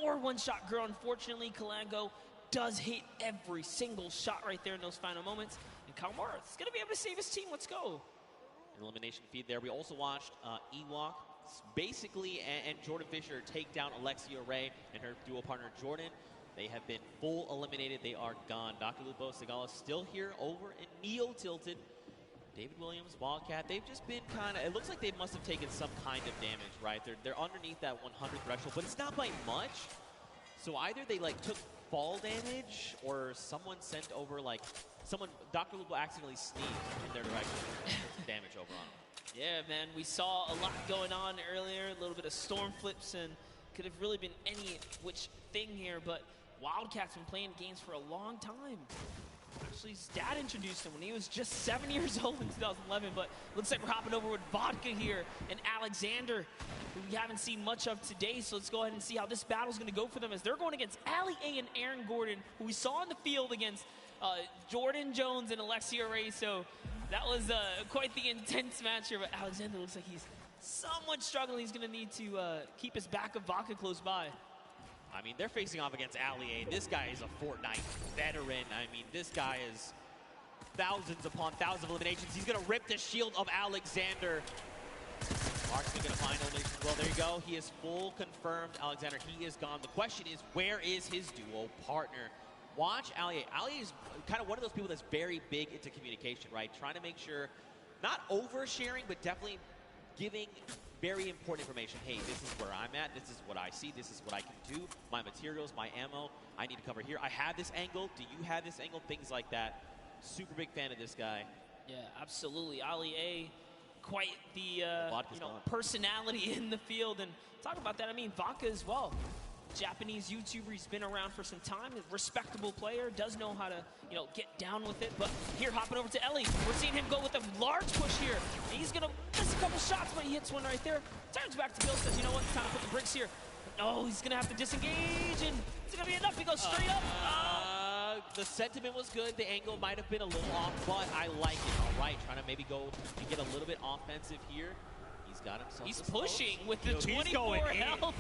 or One Shot Girl. Unfortunately, Kalango does hit every single shot right there in those final moments. And Kalmar is going to be able to save his team. Let's go. Elimination feed there. We also watched Ewok basically and Jordan Fisher take down Alexia Ray and her duo partner Jordan. They have been full eliminated. They are gone. Dr. Lupo, Sigala still here over in Neo Tilted. David Williams, Wildcat, they've just been kind of, it looks like they must have taken some kind of damage, right? They're underneath that 100 threshold, but it's not by much. So either they like took fall damage or someone sent over Dr. Lupo accidentally sneezed in their direction and some damage over on them. Yeah, man, we saw a lot going on earlier, a little bit of storm flips, and could have really been any which thing here, but Wildcat's been playing games for a long time. Actually, his dad introduced him when he was just 7 years old in 2011, but looks like we're hopping over with Vodka here and Alexander, who we haven't seen much of today, so let's go ahead and see how this battle's going to go for them as they're going against Ali A and Aaron Gordon, who we saw in the field against Jordan Jones and Alexia Ray, so that was quite the intense match here, but Alexander looks like he's somewhat struggling. He's going to need to keep his back of Vodka close by. I mean, they're facing off against Ali A. This guy is a Fortnite veteran. I mean, this guy is thousands upon thousands of eliminations. He's going to rip the shield of Alexander. Mark's going to find elimination Well, there you go. He is full confirmed, Alexander. He is gone. The question is, where is his duo partner? Watch Ali. Ali is kind of one of those people that's very big into communication, right? Trying to make sure, not oversharing, but definitely giving very important information. Hey, this is where I'm at. This is what I see. This is what I can do. My materials, my ammo. I need to cover here. I have this angle. Do you have this angle? Things like that. Super big fan of this guy. Yeah, absolutely. Ali A, quite the personality in the field. And talk about that, I mean, Vodka as well. Japanese YouTuber, he's been around for some time, a respectable player, does know how to, get down with it. But here, hopping over to Ellie, we're seeing him go with a large push here. He's gonna miss a couple shots, but he hits one right there. Turns back to Bill, says, you know what, it's time to put the bricks here. No, he's gonna have to disengage, and it's gonna be enough. He goes straight up. The sentiment was good. The angle might have been a little off, but I like it. All right, trying to maybe go and get a little bit offensive here. He's got himself. He's pushing with the 24 health.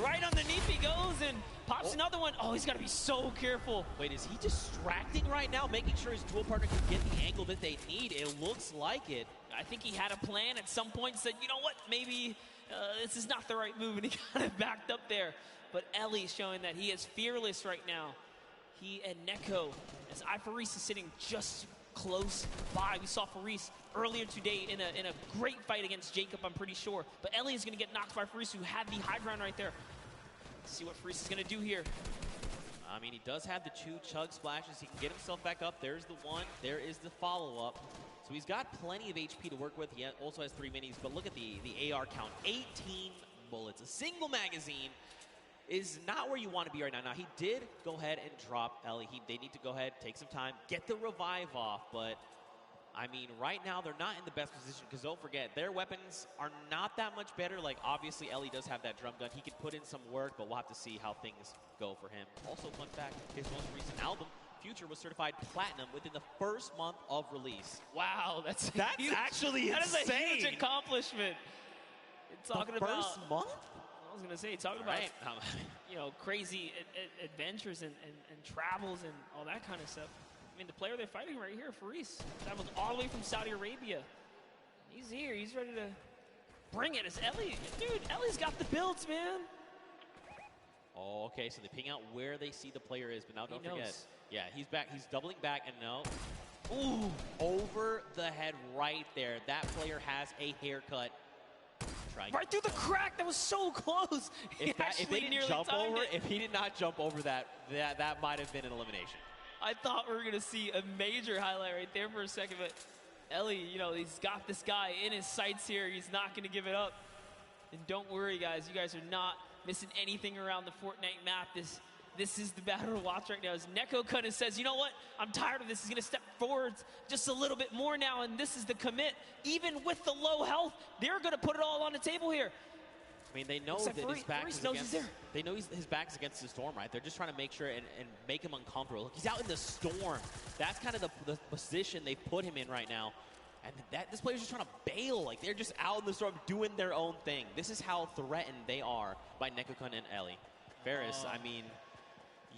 Right underneath he goes and pops another one. Oh, he's got to be so careful. Wait, is he distracting right now, making sure his dual partner can get the angle that they need? It looks like it. I think he had a plan at some point, said, you know what, maybe this is not the right move, and he kind of backed up there. But Ellie's showing that he is fearless right now. He and Neko, as Faris is sitting just close by. We saw Faris earlier today in a great fight against Jacob, I'm pretty sure. But Ellie is going to get knocked by Faris, who had the high ground right there. Let's see what Faris is going to do here. I mean, he does have the 2 chug splashes. He can get himself back up. There's the 1. There is the follow-up. So he's got plenty of HP to work with. He also has 3 minis. But look at the AR count. 18 bullets. A single magazine is not where you want to be right now. Now, he did go ahead and drop Ellie. They need to go ahead, take some time, get the revive off. But, I mean, right now, they're not in the best position because don't forget, their weapons are not that much better. Like, obviously, Ellie does have that drum gun. He can put in some work, but we'll have to see how things go for him. Also, fun fact, his most recent album, Future, was certified platinum within the first month of release. Wow, that's huge, actually that insane. That is a huge accomplishment. Talking the first month? I was going to say, talking about, crazy adventures and travels and all that kind of stuff. I mean, the player they're fighting right here, Faris, traveled all the way from Saudi Arabia. He's here. He's ready to bring it. It's Ellie. Dude, Ellie's got the builds, man. Oh, okay, so they ping out where they see the player is, but now don't forget. knows. Yeah, he's back. He's doubling back, and no. Ooh, over the head right there. That player has a haircut. Right through the crack. That was so close. If they didn't jump over, if he did not jump over that might have been an elimination. I thought we were going to see a major highlight right there for a second, but Ellie, he's got this guy in his sights here. He's not going to give it up. And don't worry, guys. You guys are not missing anything around the Fortnite map. This is the battle to watch right now. As Neko kind of says, you know what? I'm tired of this. He's going to step forward just a little bit more now, and this is the commit. Even with the low health, they're going to put it all on the table here. I mean, they know that his back is against. They know his back's against the storm, right? They're just trying to make sure and make him uncomfortable. Look, he's out in the storm. That's kind of the position they've put him in right now. And this player's just trying to bail. Like, they're just out in the storm doing their own thing. This is how threatened they are by Nekokun and Ellie. Ferris, I mean,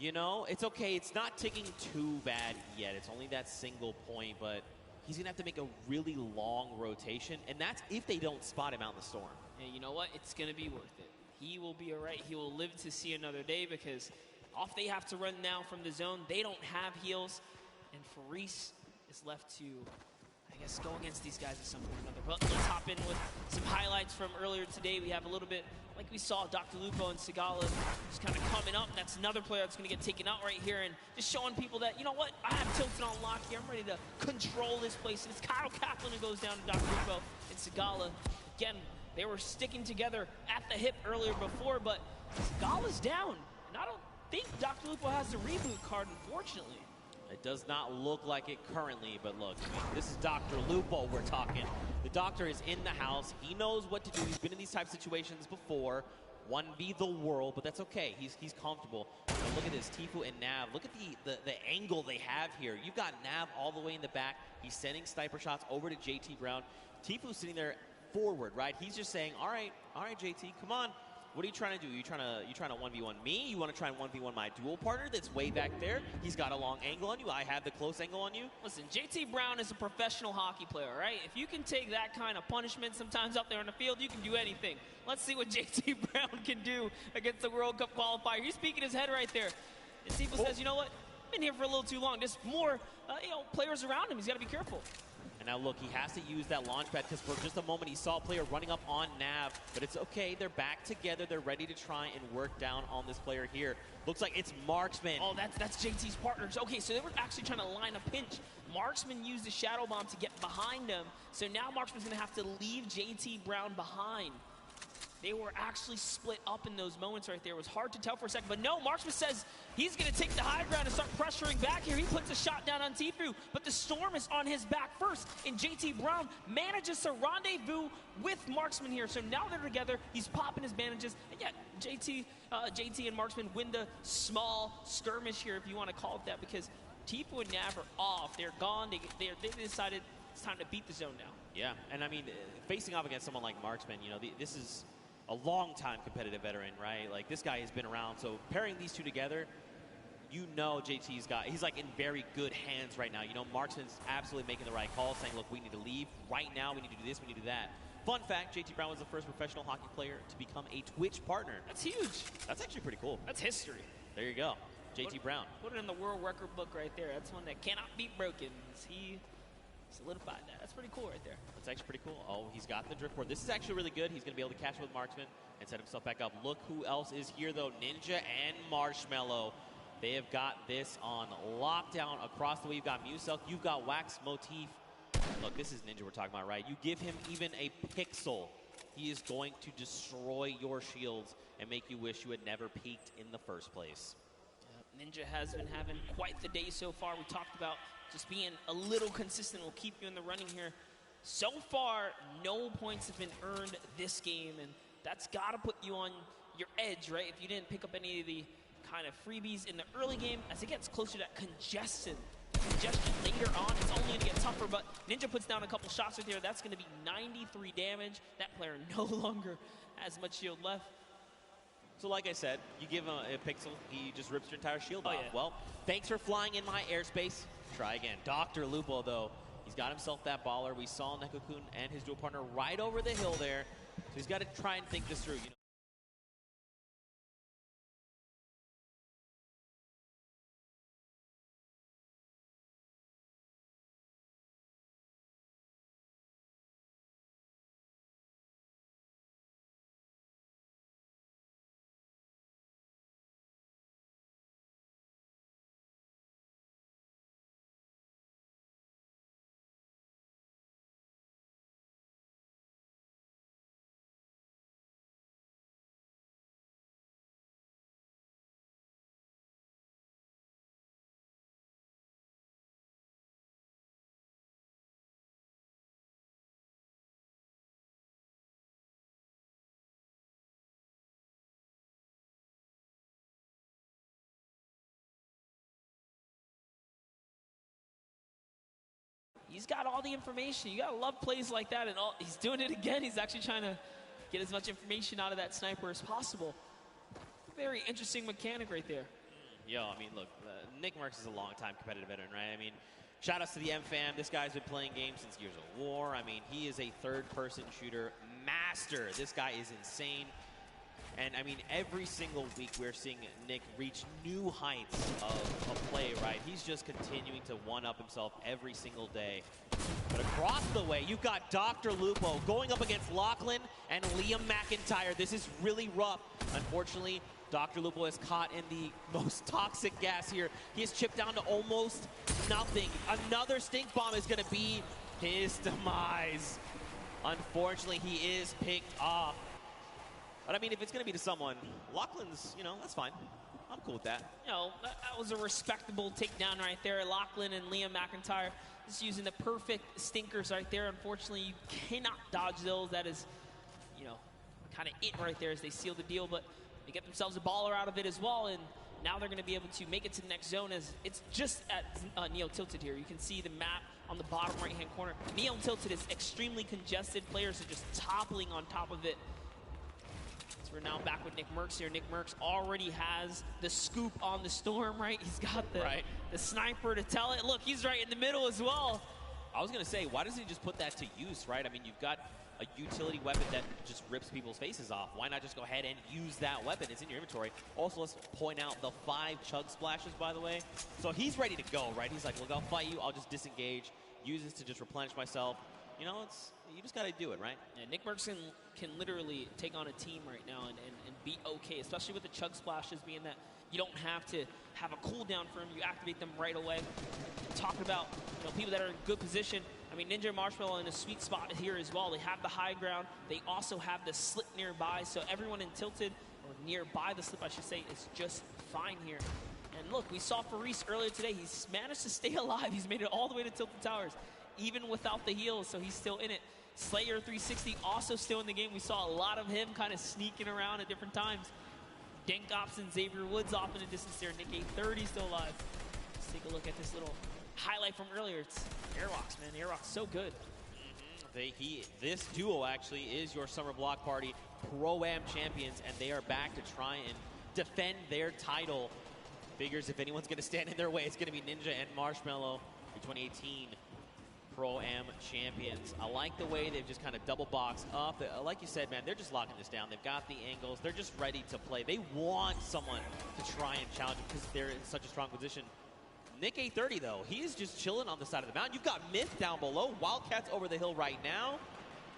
it's okay. It's not ticking too bad yet. It's only that single point, but he's going to have to make a really long rotation, and that's if they don't spot him out in the storm. And you know what? It's going to be worth it. He will be all right. He will live to see another day because off they have to run now from the zone. They don't have heals, and Faris is left to, I guess, go against these guys at some point or another. But let's hop in with some highlights from earlier today. We have a little bit, like we saw, Dr. Lupo and Sigala just kind of coming up. And that's another player that's going to get taken out right here and just showing people that, you know what, I have Tilted on lock here. I'm ready to control this place. And it's Kyle Kaplan who goes down to Dr. Lupo and Sigala. Again, they were sticking together at the hip earlier before, but Sigala's down. And I don't think Dr. Lupo has the reboot card, unfortunately. It does not look like it currently, but look, this is Dr. Lupo we're talking. The doctor is in the house. He knows what to do. He's been in these type of situations before. 1v the world, but that's okay. He's comfortable. And look at this, Tifu and Nav. Look at the angle they have here. You've got Nav all the way in the back. He's sending sniper shots over to JT Brown. Tifu's sitting there forward, right? He's just saying, all right, JT, come on. What are you trying to do? You trying to 1v1 me? You want to try and 1v1 my dual partner that's way back there? He's got a long angle on you. I have the close angle on you. Listen, JT Brown is a professional hockey player, right? If you can take that kind of punishment sometimes out there on the field, you can do anything. Let's see what JT Brown can do against the World Cup qualifier. He's speaking his head right there. And Sifu says, you know what? Been here for a little too long. There's more, players around him. He's got to be careful. And now look, he has to use that launch pad because for just a moment he saw a player running up on Nav, but it's okay. They're back together. They're ready to try and work down on this player here. Looks like it's Marksman. Oh, that's JT's partners. Okay, so they were actually trying to line a pinch. Marksman used the Shadow Bomb to get behind him. So now Marksman's going to have to leave JT Brown behind. They were actually split up in those moments right there. It was hard to tell for a second, but no, Marksman says he's going to take the high ground and start pressuring back here. He puts a shot down on Tfue, but the Storm is on his back first, and JT Brown manages to rendezvous with Marksman here. So now they're together. He's popping his bandages, and yet JT and Marksman win the small skirmish here, if you want to call it that, because Tfue and Nav are off. They're gone. They decided it's time to beat the zone now. Yeah, and I mean, facing off against someone like Marksman, this is a long-time competitive veteran, right? Like, this guy has been around, so pairing these two together, he's like in very good hands right now. Marksman's absolutely making the right call, saying, look, we need to leave right now, we need to do this, we need to do that. Fun fact, JT Brown was the first professional hockey player to become a Twitch partner. That's huge. That's actually pretty cool. That's history. There you go, JT Brown. Put it in the world record book right there. That's one that cannot be broken. He solidified that. That's pretty cool right there. That's actually pretty cool. Oh, he's got the drift board. This is actually really good. He's going to be able to catch with Marksman and set himself back up. Look who else is here, though. Ninja and Marshmallow. They have got this on lockdown across the way. You've got Muselk. You've got Wax Motif. Look, this is Ninja we're talking about, right? You give him even a pixel, he is going to destroy your shields and make you wish you had never peaked in the first place. Ninja has been having quite the day so far. We talked about just being a little consistent will keep you in the running here. So far, no points have been earned this game, and that's got to put you on your edge, right? If you didn't pick up any of the kind of freebies in the early game, as it gets closer to that congestion later on, it's only going to get tougher, but Ninja puts down a couple shots right there. That's going to be 93 damage. That player no longer has much shield left. So like I said, you give him a pixel, he just rips your entire shield off. Yeah. Well, thanks for flying in my airspace. Try again. Dr. Lupo, though, he's got himself that baller. We saw Nekokun and his dual partner right over the hill there. So he's got to try and think this through. He's got all the information. You got to love plays like that, and he's doing it again. He's actually trying to get as much information out of that sniper as possible. Very interesting mechanic right there. Yo, I mean, look, Nick Marks is a long-time competitive veteran, right? I mean, shout-outs to the M-Fam. This guy's been playing games since Gears of War. I mean, he is a third-person shooter master. This guy is insane. And, I mean, every single week we're seeing Nick reach new heights of play, right? He's just continuing to one-up himself every single day. But across the way, you've got Dr. Lupo going up against Lachlan and Liam McIntyre. This is really rough. Unfortunately, Dr. Lupo is caught in the most toxic gas here. He is chipped down to almost nothing. Another stink bomb is going to be his demise. Unfortunately, he is picked off. But I mean, if it's going to be to someone, Lachlan's, that's fine. I'm cool with that. That was a respectable takedown right there. Lachlan and Liam McIntyre just using the perfect stinkers right there. Unfortunately, you cannot dodge those. That is, kind of it right there as they seal the deal. But they get themselves a baller out of it as well. And now they're going to be able to make it to the next zone as it's just at Neo Tilted here. You can see the map on the bottom right-hand corner. Neo Tilted is extremely congested. Players are just toppling on top of it. It's So we're now back with Nick Merckx here. Nick Merckx already has the scoop on the Storm, right? He's got the sniper to tell it. Look, he's right in the middle as well. I was going to say, why doesn't he just put that to use, right? I mean, you've got a utility weapon that just rips people's faces off. Why not just go ahead and use that weapon? It's in your inventory. Also, let's point out the 5 chug splashes, by the way. So he's ready to go, right? He's like, look, I'll fight you. I'll just disengage. Use this to just replenish myself. You know, you just got to do it, right? Yeah, Nick Merckx can literally take on a team right now and be okay, especially with the chug splashes being that you don't have to have a cooldown for them. You activate them right away. Talking about people that are in good position. I mean, Ninja and Marshmallow in a sweet spot here as well. They have the high ground. They also have the slip nearby. So everyone in Tilted, or nearby the slip, I should say, is just fine here. And look, we saw Faris earlier today. He's managed to stay alive. He's made it all the way to Tilted Towers, even without the heals, so he's still in it. Slayer 360 also still in the game. We saw a lot of him kind of sneaking around at different times. Dink Ops and Xavier Woods off in the distance there. Nick 830 still alive. Let's take a look at this little highlight from earlier. It's Airwalks, man. Airwalks so good. This duo actually is your Summer Block Party Pro-Am champions, and they are back to try and defend their title. Figures if anyone's going to stand in their way, it's going to be Ninja and Marshmallow, the 2018 Pro-Am champions. I like the way they've just kind of double boxed up. Like you said, man, they're just locking this down. They've got the angles. They're just ready to play. They want someone to try and challenge them because they're in such a strong position. Nick 830, though, he is just chilling on the side of the mountain. You've got Myth down below. Wildcats over the hill right now.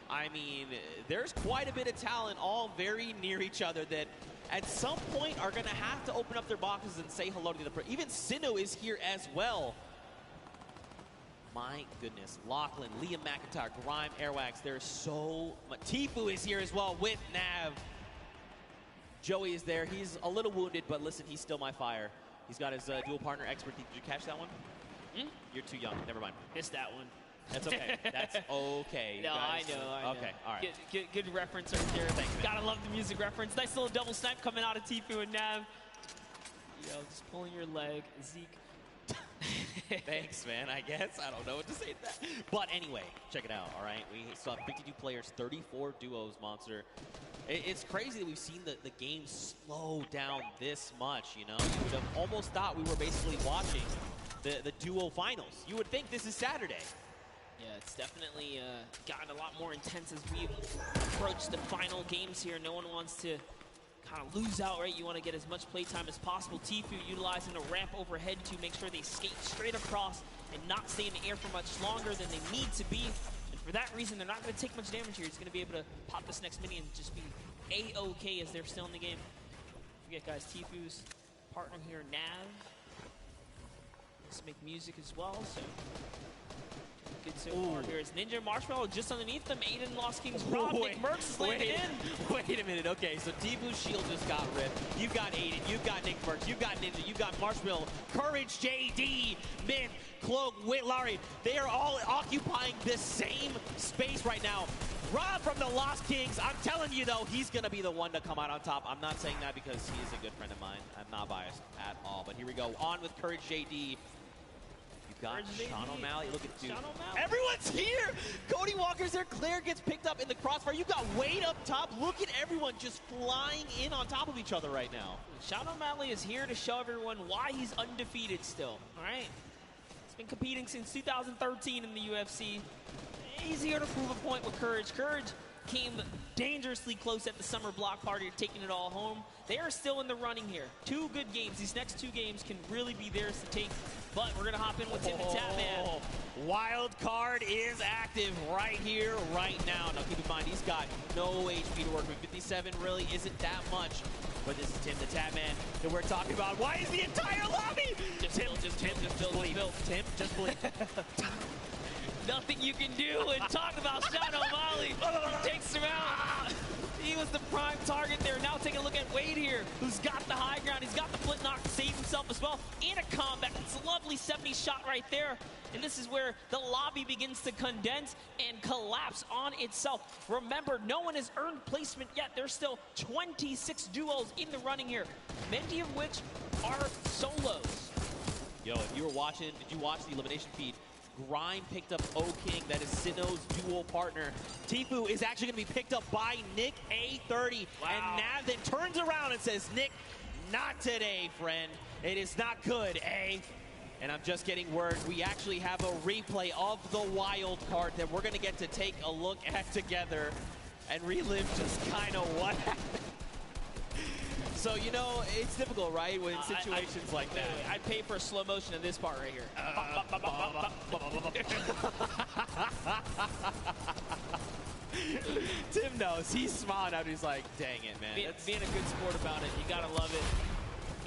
I mean, there's quite a bit of talent all very near each other that at some point are going to have to open up their boxes and say hello to the pro. Even Sinnoh is here as well. My goodness. Lachlan, Liam McIntyre, Grime, Airwax. There's so much. Tfue is here as well with Nav. Joey is there. He's a little wounded, but listen, he's still my fire. He's got his dual partner expert. Did you catch that one? You're too young. Never mind. Missed that one. That's okay. That's okay. No, guys. I know. Okay, all right. Good reference right there. Thank you, man. Gotta love the music reference. Nice little double snipe coming out of Tfue and Nav. Just pulling your leg. Zeke. Thanks, man, I guess. I don't know what to say to that. But anyway, check it out, all right? We saw 52 players, 34 duos, Monster. It's crazy that we've seen the game slow down this much, you know? You would have almost thought we were basically watching the duo finals. You would think this is Saturday. Yeah, it's definitely gotten a lot more intense as we approach the final games here. No one wants to kind of lose out, right? You want to get as much playtime as possible. Tfue utilizing the ramp overhead to make sure they skate straight across and not stay in the air for much longer than they need to be. And for that reason, they're not going to take much damage here. He's going to be able to pop this next mini and just be A-OK as they're still in the game. Don't forget, guys, Tfue's partner here, Nav. Let's make music as well, so good so far here is Ninja and Marshmallow just underneath them. Aiden lost King's Rob. Nick Merckx is landed in. Wait a minute. Okay, so Tfue's shield just got ripped. You've got Aiden. You've got Nick Merckx. You've got Ninja. You've got Marshmallow. Courage, JD, Myth, Cloak, Larry. They are all occupying this same space right now. Rob from the Lost Kings. I'm telling you, though, he's going to be the one to come out on top. I'm not saying that because he is a good friend of mine. I'm not biased at all. But here we go. On with Courage, JD. Got Sean O'Malley. Look at dude. Everyone's here. Cody Walker's there. Claire gets picked up in the crossfire. You got Wade up top. Look at everyone just flying in on top of each other right now. Sean O'Malley is here to show everyone why he's undefeated still. All right. He's been competing since 2013 in the UFC. He's here to prove a point with Courage. Courage came dangerously close at the Summer Block Party, taking it all home. They are still in the running here. 2 good games. These next 2 games can really be theirs to take. But we're going to hop in with Tim the Tatman. Wild card is active right here, right now. Now keep in mind, he's got no HP to work with. 57 really isn't that much. But this is Tim the Tatman that we're talking about. Why is the entire lobby? Tim, just believe. Tim, just believe. Nothing you can do. And talk about Sean O'Malley. He takes him out. He was the prime target there. Now take a look at Wade here, who's got the high ground. He's got the flint knock to save himself as well. And a combat. It's a lovely 70 shot right there. And this is where the lobby begins to condense and collapse on itself. Remember, no one has earned placement yet. There's still 26 duos in the running here, many of which are solos. Yo, if you were watching, did you watch the elimination feed? Grind picked up O-King. That is Sinnoh's dual partner. Tfue is actually going to be picked up by Nick A30. Wow. And Nav then turns around and says, Nick, not today, friend. It is not good, eh? And I'm just getting word, we actually have a replay of the wild card that we're going to get to take a look at together and relive just kind of what happened. So, you know, it's difficult, right, when situations like that. I'd pay for a slow motion of this part right here. Tim knows. He's smiling out. He's like, dang it, man. Being a good sport about it. You got to love it.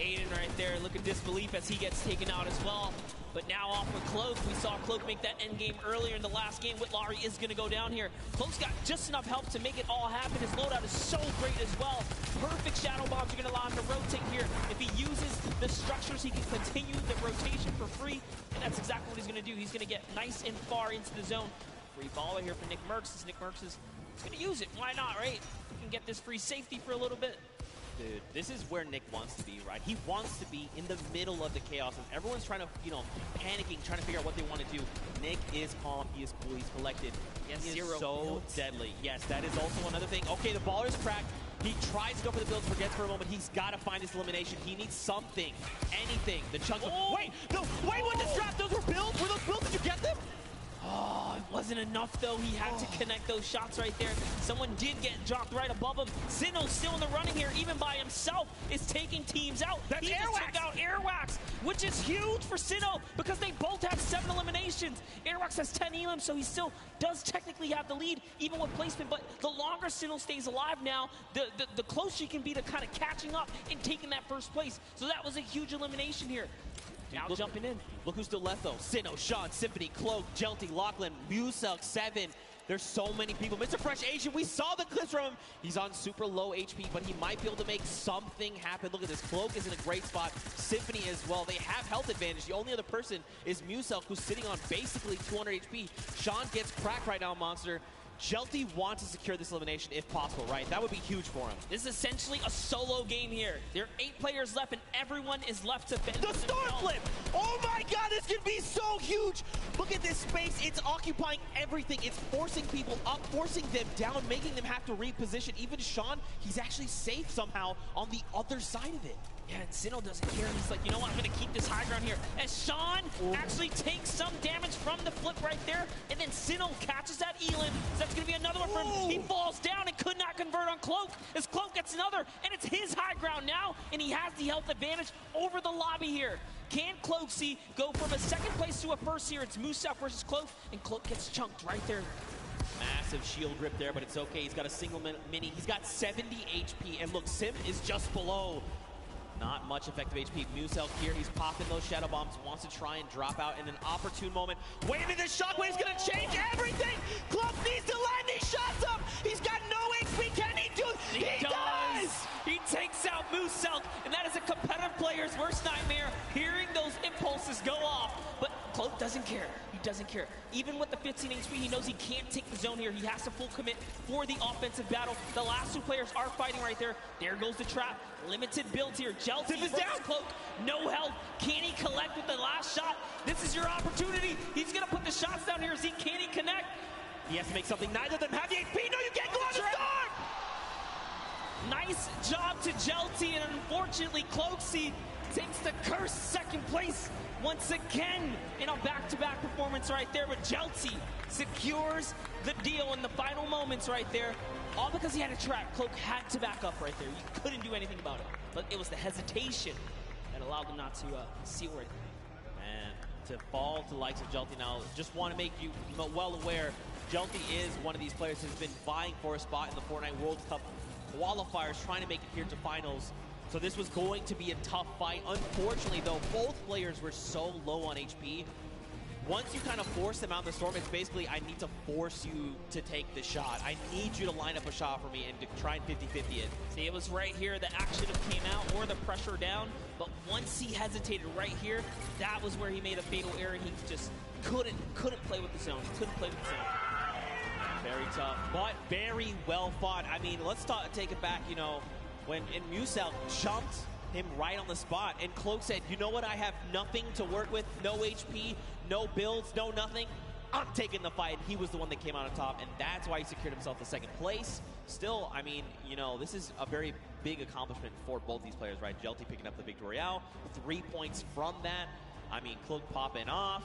Aiden right there, look at disbelief as he gets taken out as well. But now off with Cloak. We saw Cloak make that end game earlier in the last game. Whitlari is going to go down here. Cloak's got just enough help to make it all happen. His loadout is so great as well. Perfect shadow bombs are going to allow him to rotate here. If he uses the structures, he can continue the rotation for free. And that's exactly what he's going to do. He's going to get nice and far into the zone. Free baller here for Nick Merckx. As Nick Merckx is going to use it. Why not, right? He can get this free safety for a little bit. Dude, this is where Nick wants to be, right? He wants to be in the middle of the chaos. And everyone's trying to, you know, panicking, trying to figure out what they want to do. Nick is calm. He is cool. He's collected. Yes, he is zero so builds. deadly. Yes, that is also another thing. Okay, the baller is cracked. He tries to go for the builds, forgets for a moment. He's got to find his elimination. He needs something, anything. The chunks of... Wait, what the strap? Those were builds? Were those builds? Did you get them? Oh, it wasn't enough, though. He had to connect those shots right there. Someone did get dropped right above him. Sinnoh's still in the running here, even by himself, is taking teams out. That's he just Airwax. took out Airwax, which is huge for Sinnoh because they both have 7 eliminations. Airwax has 10 elims, so he still does technically have the lead, even with placement. But the longer Sinnoh stays alive now, the closer he can be to kind of catching up and taking that first place. So that was a huge elimination here. Dude, Now look, jumping in. Look who's still left, though. Sinnoh, Sean, Symphony, Cloak, Jelty, Lachlan, Muselk, 7. There's so many people. Mr. Fresh Asian, we saw the clips from him. He's on super low HP, but he might be able to make something happen. Look at this. Cloak is in a great spot. Symphony as well. They have health advantage. The only other person is Muselk, who's sitting on basically 200 HP. Sean gets cracked right now, Monster. Jelty wants to secure this elimination if possible, right? That would be huge for him. This is essentially a solo game here. There are 8 players left, and everyone is left to fend. The Star Flip! Oh my god, this could be so huge! Look at this space. It's occupying everything. It's forcing people up, forcing them down, making them have to reposition. Even Sean, he's actually safe somehow on the other side of it. Yeah, and Sinnoh doesn't care. He's like, you know what, I'm going to keep this high ground here. As Sean actually takes some damage from the flip right there, and then Sinnoh catches that Elin. So that's going to be another one for him. He falls down and could not convert on Cloak. As Cloak gets another, and it's his high ground now, and he has the health advantage over the lobby here. Can Cloaksy go from a second place to a first here? It's Muselk versus Cloak, and Cloak gets chunked right there. Massive shield grip there, but it's okay. He's got a single mini. He's got 70 HP, and look, Sim is just below. Not much effective HP. Muselk here, he's popping those shadow bombs, wants to try and drop out in an opportune moment. Wait a minute, this shockwave's gonna change everything! Cloak needs to land these shots up! He's got no HP, can he do it? He does! He takes out Muselk, and that is a competitive player's worst nightmare, hearing those impulses go off. But Cloak doesn't care. He doesn't care. Even with the 15 HP, he knows he can't take the zone here. He has to full commit for the offensive battle. The last 2 players are fighting right there. There goes the trap. Limited builds here. Jelty is down. Cloak. No help. Can he collect with the last shot? This is your opportunity. He's going to put the shots down here. Can he connect? He has to make something. Neither of them have the HP. No, you can't go on the storm! Nice job to Jelty, and unfortunately, Cloaksy takes the cursed second place once again in a back-to-back performance right there. But Jelty secures the deal in the final moments right there. All because he had a trap. Cloak had to back up right there. You couldn't do anything about it. But it was the hesitation that allowed him not to seal it. Man, to fall to the likes of Jelty now, just want to make you well aware, Jelty is one of these players who's been vying for a spot in the Fortnite World Cup qualifiers, trying to make it here to finals. So this was going to be a tough fight. Unfortunately, though, both players were so low on HP. Once you kind of force them out in the storm, it's basically, I need to force you to take the shot. I need you to line up a shot for me and to try and 50-50 it. See, it was right here. The action came out or the pressure down. But once he hesitated right here, that was where he made a fatal error. He just couldn't play with the zone. He couldn't play with the zone. Very tough, but very well fought. I mean, let's take it back, you know, when Muselk jumped him right on the spot. And Cloak said, you know what, I have nothing to work with, no HP, no builds, no nothing. I'm taking the fight. He was the one that came out on top, and that's why he secured himself the second place. Still, I mean, you know, this is a very big accomplishment for both these players, right? Jelty picking up the Big Royale, 3 points from that. I mean, Cloak popping off.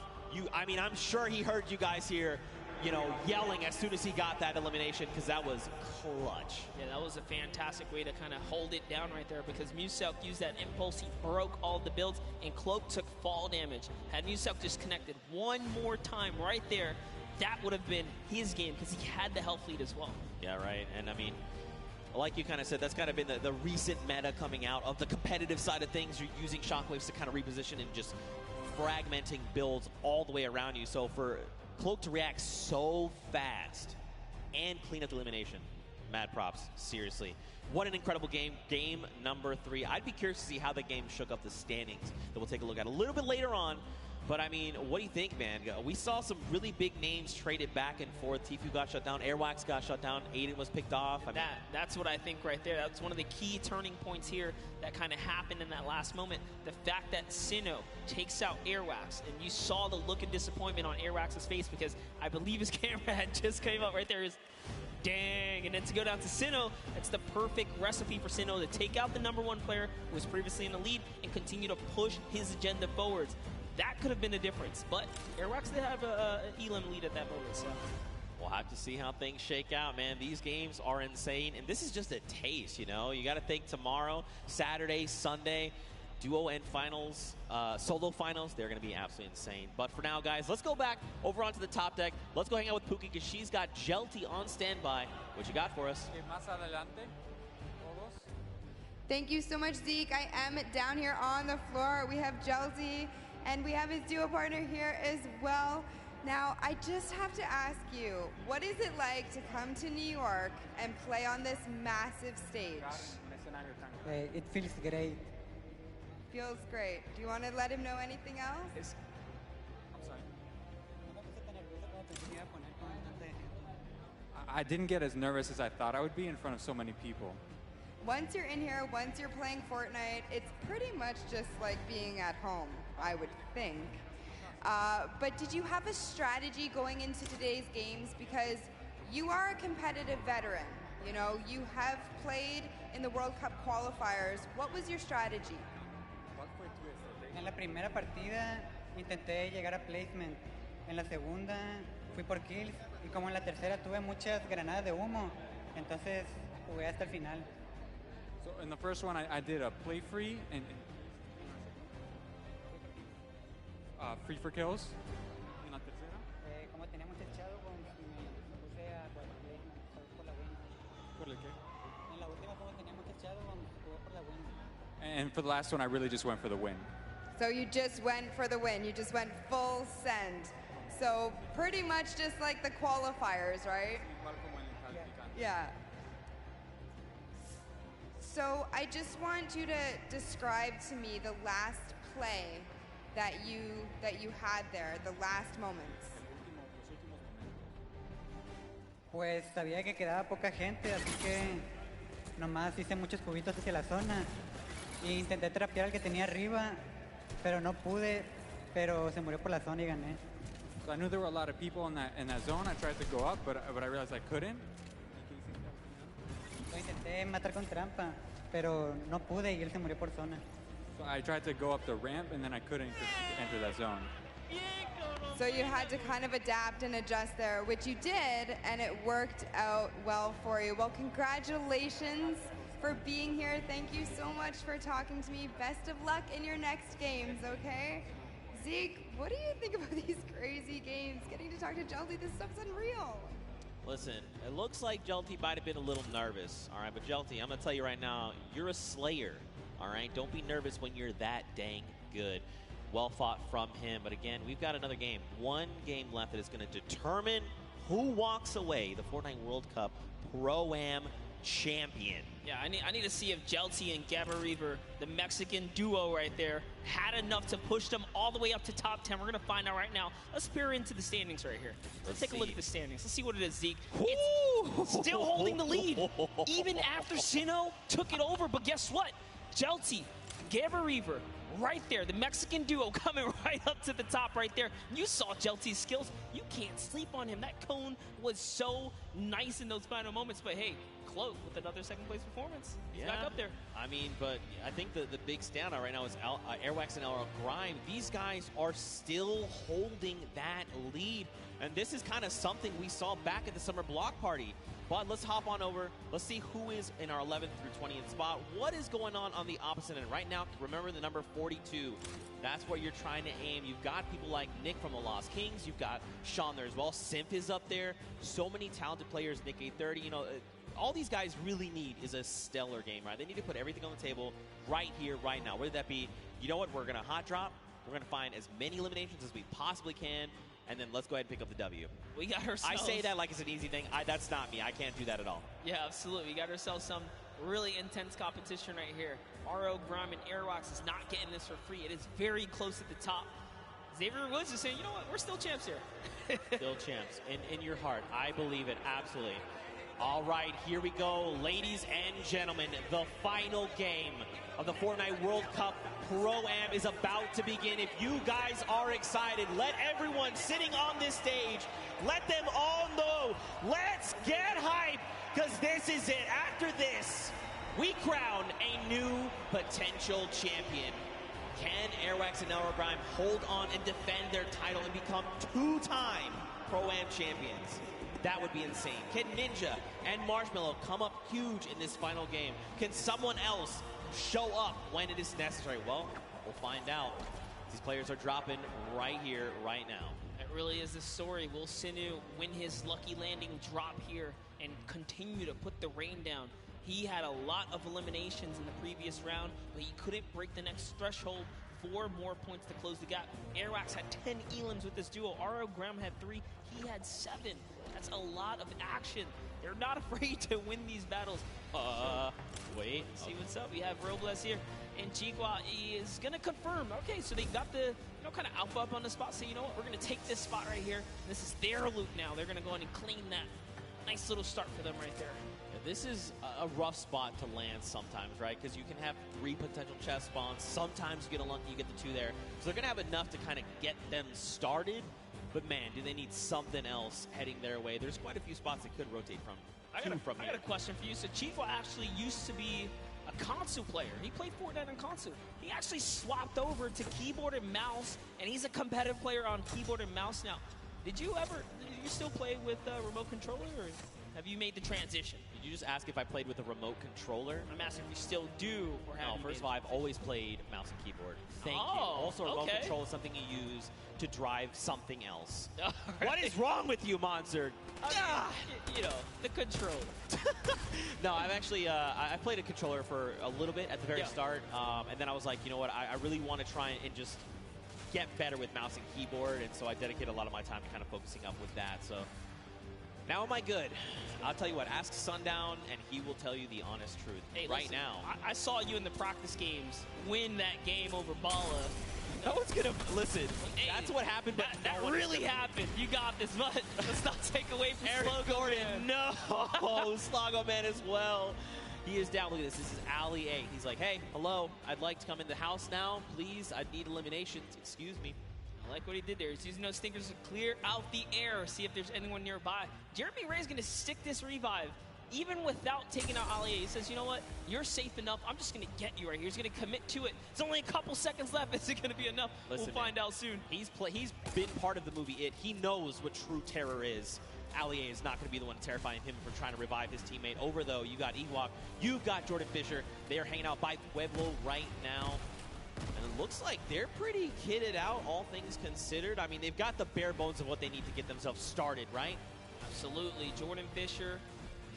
I mean, I'm sure he heard you guys here, you know, yelling as soon as he got that elimination, because that was clutch. Yeah, that was a fantastic way to kind of hold it down right there, because Muselk used that impulse. He broke all the builds, and Cloak took fall damage. Had Muselk just connected one more time right there, that would have been his game, because he had the health lead as well. Yeah, right. And I mean, like you kind of said, that's kind of been the recent meta coming out of the competitive side of things. You're using shockwaves to kind of reposition and just fragmenting builds all the way around you. So for Cloak to react so fast and clean up the elimination, mad props, seriously. What an incredible game. Game number 3. I'd be curious to see how the game shook up the standings that we'll take a look at a little bit later on. But I mean, what do you think, man? We saw some really big names traded back and forth. Tfue got shut down, Airwax got shut down, Aiden was picked off. That's what I think right there. That's one of the key turning points here that kind of happened in that last moment. The fact that Sinnoh takes out Airwax, and you saw the look of disappointment on Airwax's face, because I believe his camera had just came up right there. Dang, and then to go down to Sinnoh, it's the perfect recipe for Sinnoh to take out the #1 player who was previously in the lead and continue to push his agenda forwards. That could have been the difference, but Airwax did have an Elim lead at that moment, so. We'll have to see how things shake out, man. These games are insane, and this is just a taste, you know? You got to think tomorrow, Saturday, Sunday, duo and finals, solo finals, they're going to be absolutely insane. But for now, guys, let's go back over onto the top deck. Let's go hang out with Pookie, because she's got Jelty on standby. What you got for us? Thank you so much, Zeke. I am down here on the floor. We have Jelty, and we have his duo partner here as well. Now, I just have to ask you, what is it like to come to New York and play on this massive stage? It feels great. Feels great. Do you want to let him know anything else? I didn't get as nervous as I thought I would be in front of so many people. Once you're in here, once you're playing Fortnite, it's pretty much just like being at home, I would think. But did you have a strategy going into today's games? Because you are a competitive veteran. You know, you have played in the World Cup qualifiers. What was your strategy? En la primera partida intenté llegar a placement. En la segunda fui por kills. Y como en la tercera tuve muchas granadas de humo, entonces jugué hasta el final. So in the first one, I did a play free and free for kills. En la tercera, como tenía mucho echado, me puse a placement por la win. ¿Por el qué? En la última, como tenía mucho echado, jugué por la win. And for the last one, I really just went for the win. So you just went for the win. You just went full send. So pretty much just like the qualifiers, right? Yeah. So I just want you to describe to me the last play that you had there, the last moments. Pues sabía que quedaba poca gente, así que nomás hice muchos cubitos hacia la zona e intenté trapear al que tenía arriba, pero no pude, pero se murió por la zona y gané. So I knew there were a lot of people in that zone. I tried to go up, but I realized I couldn't. Lo intenté matar con trampa, pero no pude y él se murió por zona. So I tried to go up the ramp, and then I couldn't enter that zone. So you had to kind of adapt and adjust there, which you did, and it worked out well for you. Well, congratulations for being here. Thank you so much for talking to me. Best of luck in your next games, okay? Zeke, what do you think about these crazy games? Getting to talk to Jelty, this stuff's unreal. Listen, it looks like Jelty might have been a little nervous, all right? But Jelty, I'm going to tell you right now, you're a slayer, all right? Don't be nervous when you're that dang good. Well fought from him. But again, we've got another game. One game left that is going to determine who walks away the Fortnite World Cup Pro-Am champion. Yeah, I need to see if Jelty and Gabba Reaver, the Mexican duo right there, had enough to push them all the way up to top 10. We're going to find out right now. Let's peer into the standings right here. Let's take a look at the standings. Let's see what it is, Zeke. It's still holding the lead, even after Sinnoh took it over. But guess what? Jelty Gamma Reaver right there, the Mexican duo coming right up to the top right there. You saw Jelty's skills. You can't sleep on him. That cone was so nice in those final moments, but hey, Cloak with another second place performance. He's back up there. I mean, but I think the big standout right now is Airwax and Elro Grime. These guys are still holding that lead. And this is kind of something we saw back at the summer block party. But let's hop on over. Let's see who is in our 11th through 20th spot. What is going on the opposite end? Right now, remember the number 42. That's what you're trying to aim. You've got people like Nick from the Lost Kings. You've got Sean there as well. Simp is up there. So many talented players. Nick 830. You know, all these guys really need is a stellar game, right? They need to put everything on the table right here, right now. Whether that be, you know what, we're going to hot drop. We're going to find as many eliminations as we possibly can. And then let's go ahead and pick up the W. We got ourselves... I say that like it's an easy thing. That's not me. I can't do that at all. Yeah, absolutely. We got ourselves some really intense competition right here. RO, Grime, and Airwax is not getting this for free. It is very close at the top. Xavier Woods is saying, you know what, we're still champs here. Still champs. In your heart. I believe it. Absolutely. All right, here we go. Ladies and gentlemen, the final game of the Fortnite World Cup Pro-Am is about to begin. If you guys are excited, let everyone sitting on this stage, let them all know. Let's get hype, because this is it. After this, we crown a new potential champion. Can Airwax and Elro Grime hold on and defend their title and become two-time Pro-Am champions? That would be insane. Can Ninja and Marshmallow come up huge in this final game? Can someone else show up when it is necessary? Well, we'll find out. These players are dropping right here, right now. It really is the story. Will Sinu win his lucky landing drop here and continue to put the rain down? He had a lot of eliminations in the previous round, but he couldn't break the next threshold. 4 more points to close the gap. Airwax had 10 elims with this duo. RO Graham had 3. He had 7. That's a lot of action. They're not afraid to win these battles. Wait. See what's up. We have Robles here. And Chiqua is going to confirm. Okay, so they got the, kind of alpha up on the spot. So, you know what? We're going to take this spot right here. This is their loot now. They're going to go in and claim that. Nice little start for them right there. This is a rough spot to land sometimes, right? Because you can have 3 potential chest spawns. Sometimes you get unlucky, you get the 2 there. So they're going to have enough to kind of get them started. But man, do they need something else heading their way? There's quite a few spots that could rotate from. I got a question for you. So Chiqua actually used to be a console player. He played Fortnite on console. He actually swapped over to keyboard and mouse, and he's a competitive player on keyboard and mouse now. Did you still play with a remote controller, or have you made the transition? Did you just ask if I played with a remote controller? I'm asking if you still do, or have No, first of all, I've always played mouse and keyboard. Thank you. Also, remote control is something you use to drive something else. Right. What is wrong with you, Monster? The controller. No, I've actually, I played a controller for a little bit at the very start, and then I was like, you know what, I really want to try and just get better with mouse and keyboard, and so I dedicate a lot of my time to kind of focusing up with that, so. Now am I good? I'll tell you what, ask Sundown, and he will tell you the honest truth. Hey, right listen, now. I saw you in the practice games win that game over Bala. No one's going to listen. Hey, that's what happened, but that really happened. You got this, but let's not take away from Eric Slogo Gordon. Man. No, Slogo Man as well. He is down. Look at this. This is Ali 8. He's like, hey, hello. I'd like to come in the house now. Please, I need eliminations. Excuse me. I like what he did there. He's using those stinkers to clear out the air, see if there's anyone nearby. Jeremy Ray's going to stick this revive, even without taking out Ali. He says, you know what? You're safe enough. I'm just going to get you right here. He's going to commit to it. It's only a couple seconds left. Is it going to be enough? Listen, we'll find out soon. He's been part of the movie It. He knows what true terror is. Ali is not going to be the one terrifying him for trying to revive his teammate. Over, though, you got Ewok. You've got Jordan Fisher. They are hanging out by Pueblo right now. And it looks like they're pretty kitted out, all things considered. I mean, they've got the bare bones of what they need to get themselves started, right? Absolutely. Jordan Fisher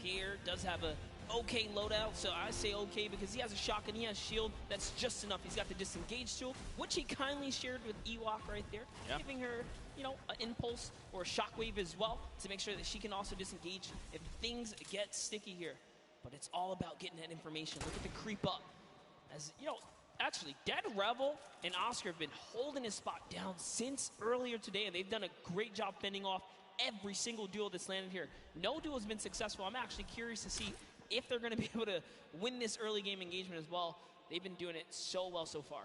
here does have a okay loadout, so I say okay because he has a shotgun, he has shield. That's just enough. He's got the disengage tool, which he kindly shared with Ewok right there, giving her, an impulse or a shockwave as well to make sure that she can also disengage if things get sticky here. But it's all about getting that information. Look at the creep up. As actually, Dead Rebel and Oscar have been holding his spot down since earlier today, and they've done a great job fending off every single duel that's landed here. No duel has been successful. I'm actually curious to see if they're going to be able to win this early game engagement as well. they've been doing it so well so far.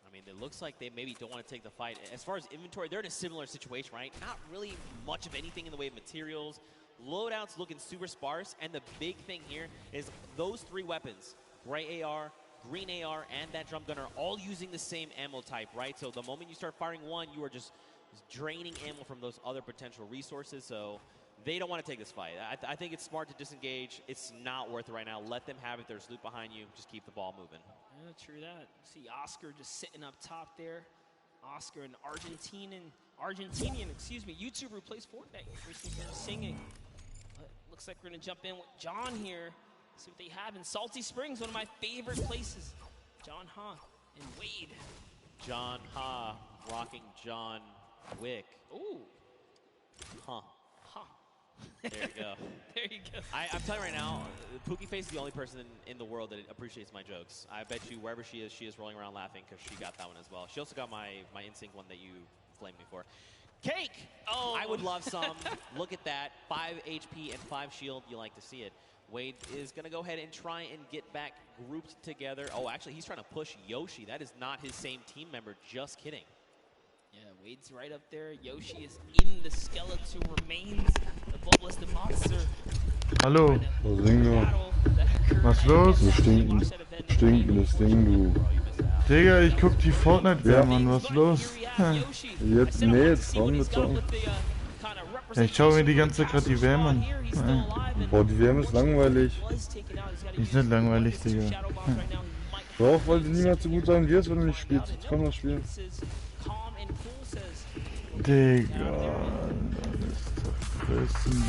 I mean, it looks like they maybe don't want to take the fight. As far as inventory, they're in a similar situation, right? Not really much of anything in the way of materials. Loadouts looking super sparse, and the big thing here is those 3 weapons, gray AR, green AR, and that drum gun are all using the same ammo type, right? So the moment you start firing one, you are just draining ammo from those other potential resources, so they don't want to take this fight. I think it's smart to disengage. It's not worth it right now. Let them have it. There's loot behind you. Just keep the ball moving. Yeah, true that. See Oscar just sitting up top there. Oscar, an Argentinian YouTuber who plays Fortnite. We're singing. But looks like we're going to jump in with John here. See what they have in Salty Springs, one of my favorite places. John Ha and Wade. John Ha rocking John Wick. Ooh. Huh. Huh. There you go. There you go. I'm telling you right now, Pookie Face is the only person in the world that appreciates my jokes. I bet you wherever she is rolling around laughing because she got that one as well. She also got my NSYNC one that you flamed me for. Cake! Oh. I would love some. Look at that. 5 HP and 5 shield. You like to see it. Wade is going to go ahead and try and get back grouped together. Oh, actually, he's trying to push Yoshi. That is not his same team member. Just kidding. Yeah, Wade's right up there. Yoshi is in the skeleton remains. The bloodless the monster. Hallo. Was singen wir? Was los? Du stinkendes Ding, du. Digga, ich guck die Fortnite-WM an, was los? Jetzt, nee, jetzt fahren wir zocken. Ja, ich schau mir die ganze Zeit gerade die WM an. Boah, die WM ist langweilig. Die ist nicht langweilig, Digga. Doch, weil du niemals so gut sein wirst, wenn du nicht spielst. Jetzt können wir spielen. Digga, das ist doch größten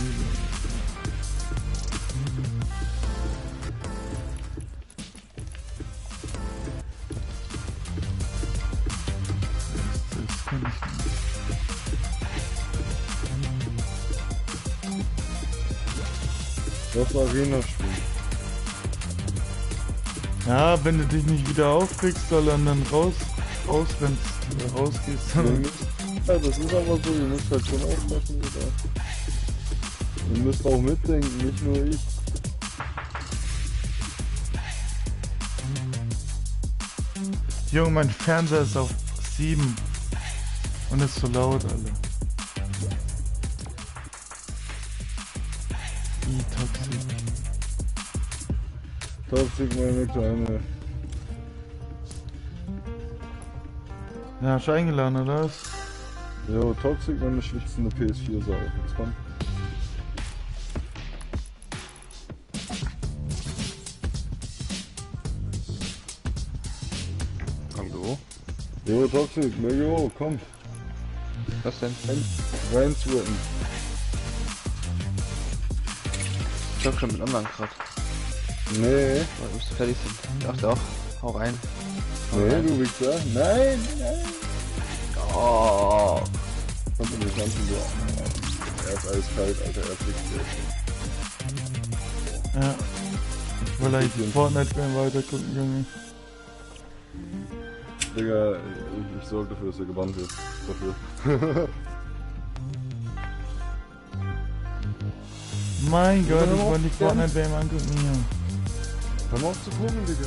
Das kann ich nicht. Das Arena spielen. Ja, wenn du dich nicht wieder aufregst, sondern dann rausrennst oder rausgehst. Ja, das ist aber so, ihr müsst halt schon aufpassen wieder. Ihr müsst auch mitdenken, nicht nur ich. Junge, mein Fernseher ist auf 7 und ist so laut, alle. Toxic, meine Kleine. Ja, hast du eingeladen, oder was? Jo, Toxic, meine schwitzende PS4-Sau. Jetzt komm. Hallo? Jo, Toxic, na jo, komm. Was denn? Rein sweaten. Ich hab schon mit anderen gerade. Nee. Weil wir fertig sind. Ich dachte auch, hau rein. Nee, du Wichser. Nein, nein. Oh. Kommt in die ganzen so. Er ist eiskalt, Alter, er fliegt jetzt. Ja. Ich will eigentlich die Fortnite-Game weiter gucken, Junge. Digga, ich sorge dafür, dass er gebannt wird. Dafür. Mein Gott, ich wollte die Fortnite-Game angucken hier. Hör mal auf zu gucken, Digga.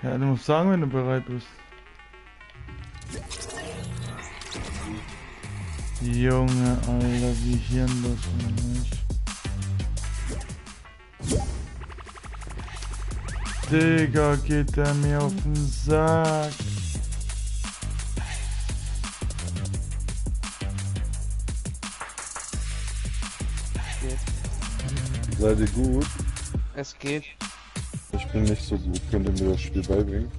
Ja, du musst sagen, wenn du bereit bist. Junge, Alter, wie hirnlos nicht. Digga, geht der mir auf den Sack. Seid ihr gut? Es geht. Ich bin nicht so gut. Könnt ihr mir das Spiel beibringen?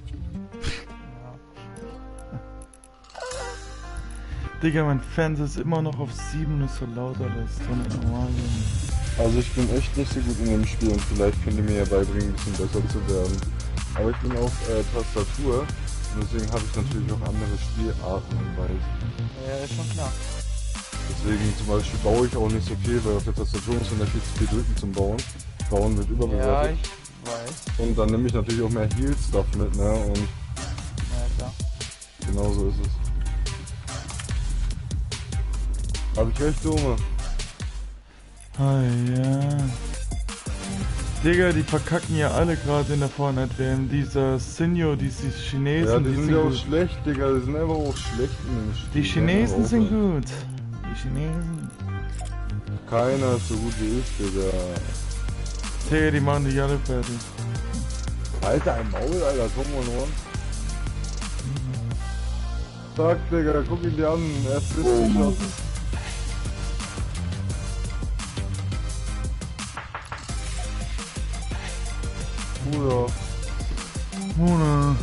Digga, mein Fernseher ist immer noch auf 7, ist so laut, aber das ist doch nicht normal. Also ich bin echt nicht so gut in dem Spiel und vielleicht könnt ihr mir ja beibringen, ein bisschen besser zu werden. Aber ich bin auf Tastatur und deswegen habe ich natürlich auch andere Spielarten und weiß. Ja, ist schon klar. Deswegen zum Beispiel baue ich auch nicht so viel, weil auf der Tastatur muss man da viel zu viel drücken zum Bauen. Bauen wird überbewertet. Ja, ich weiß. Und dann nehme ich natürlich auch mehr Heal-Stuff mit, ne? Und Ja, klar. genau so ist es. Hab ich recht, Dome? Ah ja. Digga, die verkacken ja alle gerade in der Fortnite-WM. Dieser Senior, diese Chinesen, Ja, die sind ja auch gut. schlecht, Digga. Die sind einfach auch schlecht in dem Spiel. Die Chinesen sind gut. Die Chinesen. Keiner ist so gut wie ich, Digga. Digga, die machen dich alle fertig. Alter, ein Maul, Alter. Komm mal nur. Sag, Digga, guck ihn dir an. Er ist richtig geschossen. Bruder. Bruder.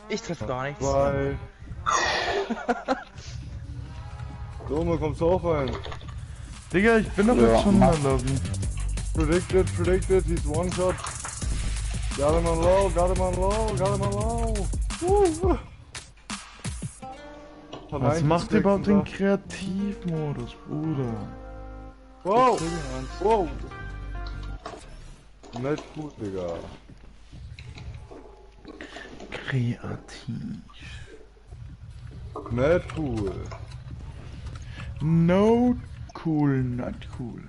Ich treffe gar nichts. Bye. Dome, kommst du auch rein? Digga, ich bin doch jetzt schon in der Lobby. Predicted, he's one shot. Got him on low, got him on low, got him on low. Was macht ihr überhaupt den Kreativmodus, Bruder? Wow! Wow! Nicht gut, Digga. Kreativ. Nicht cool. No cool, not cool.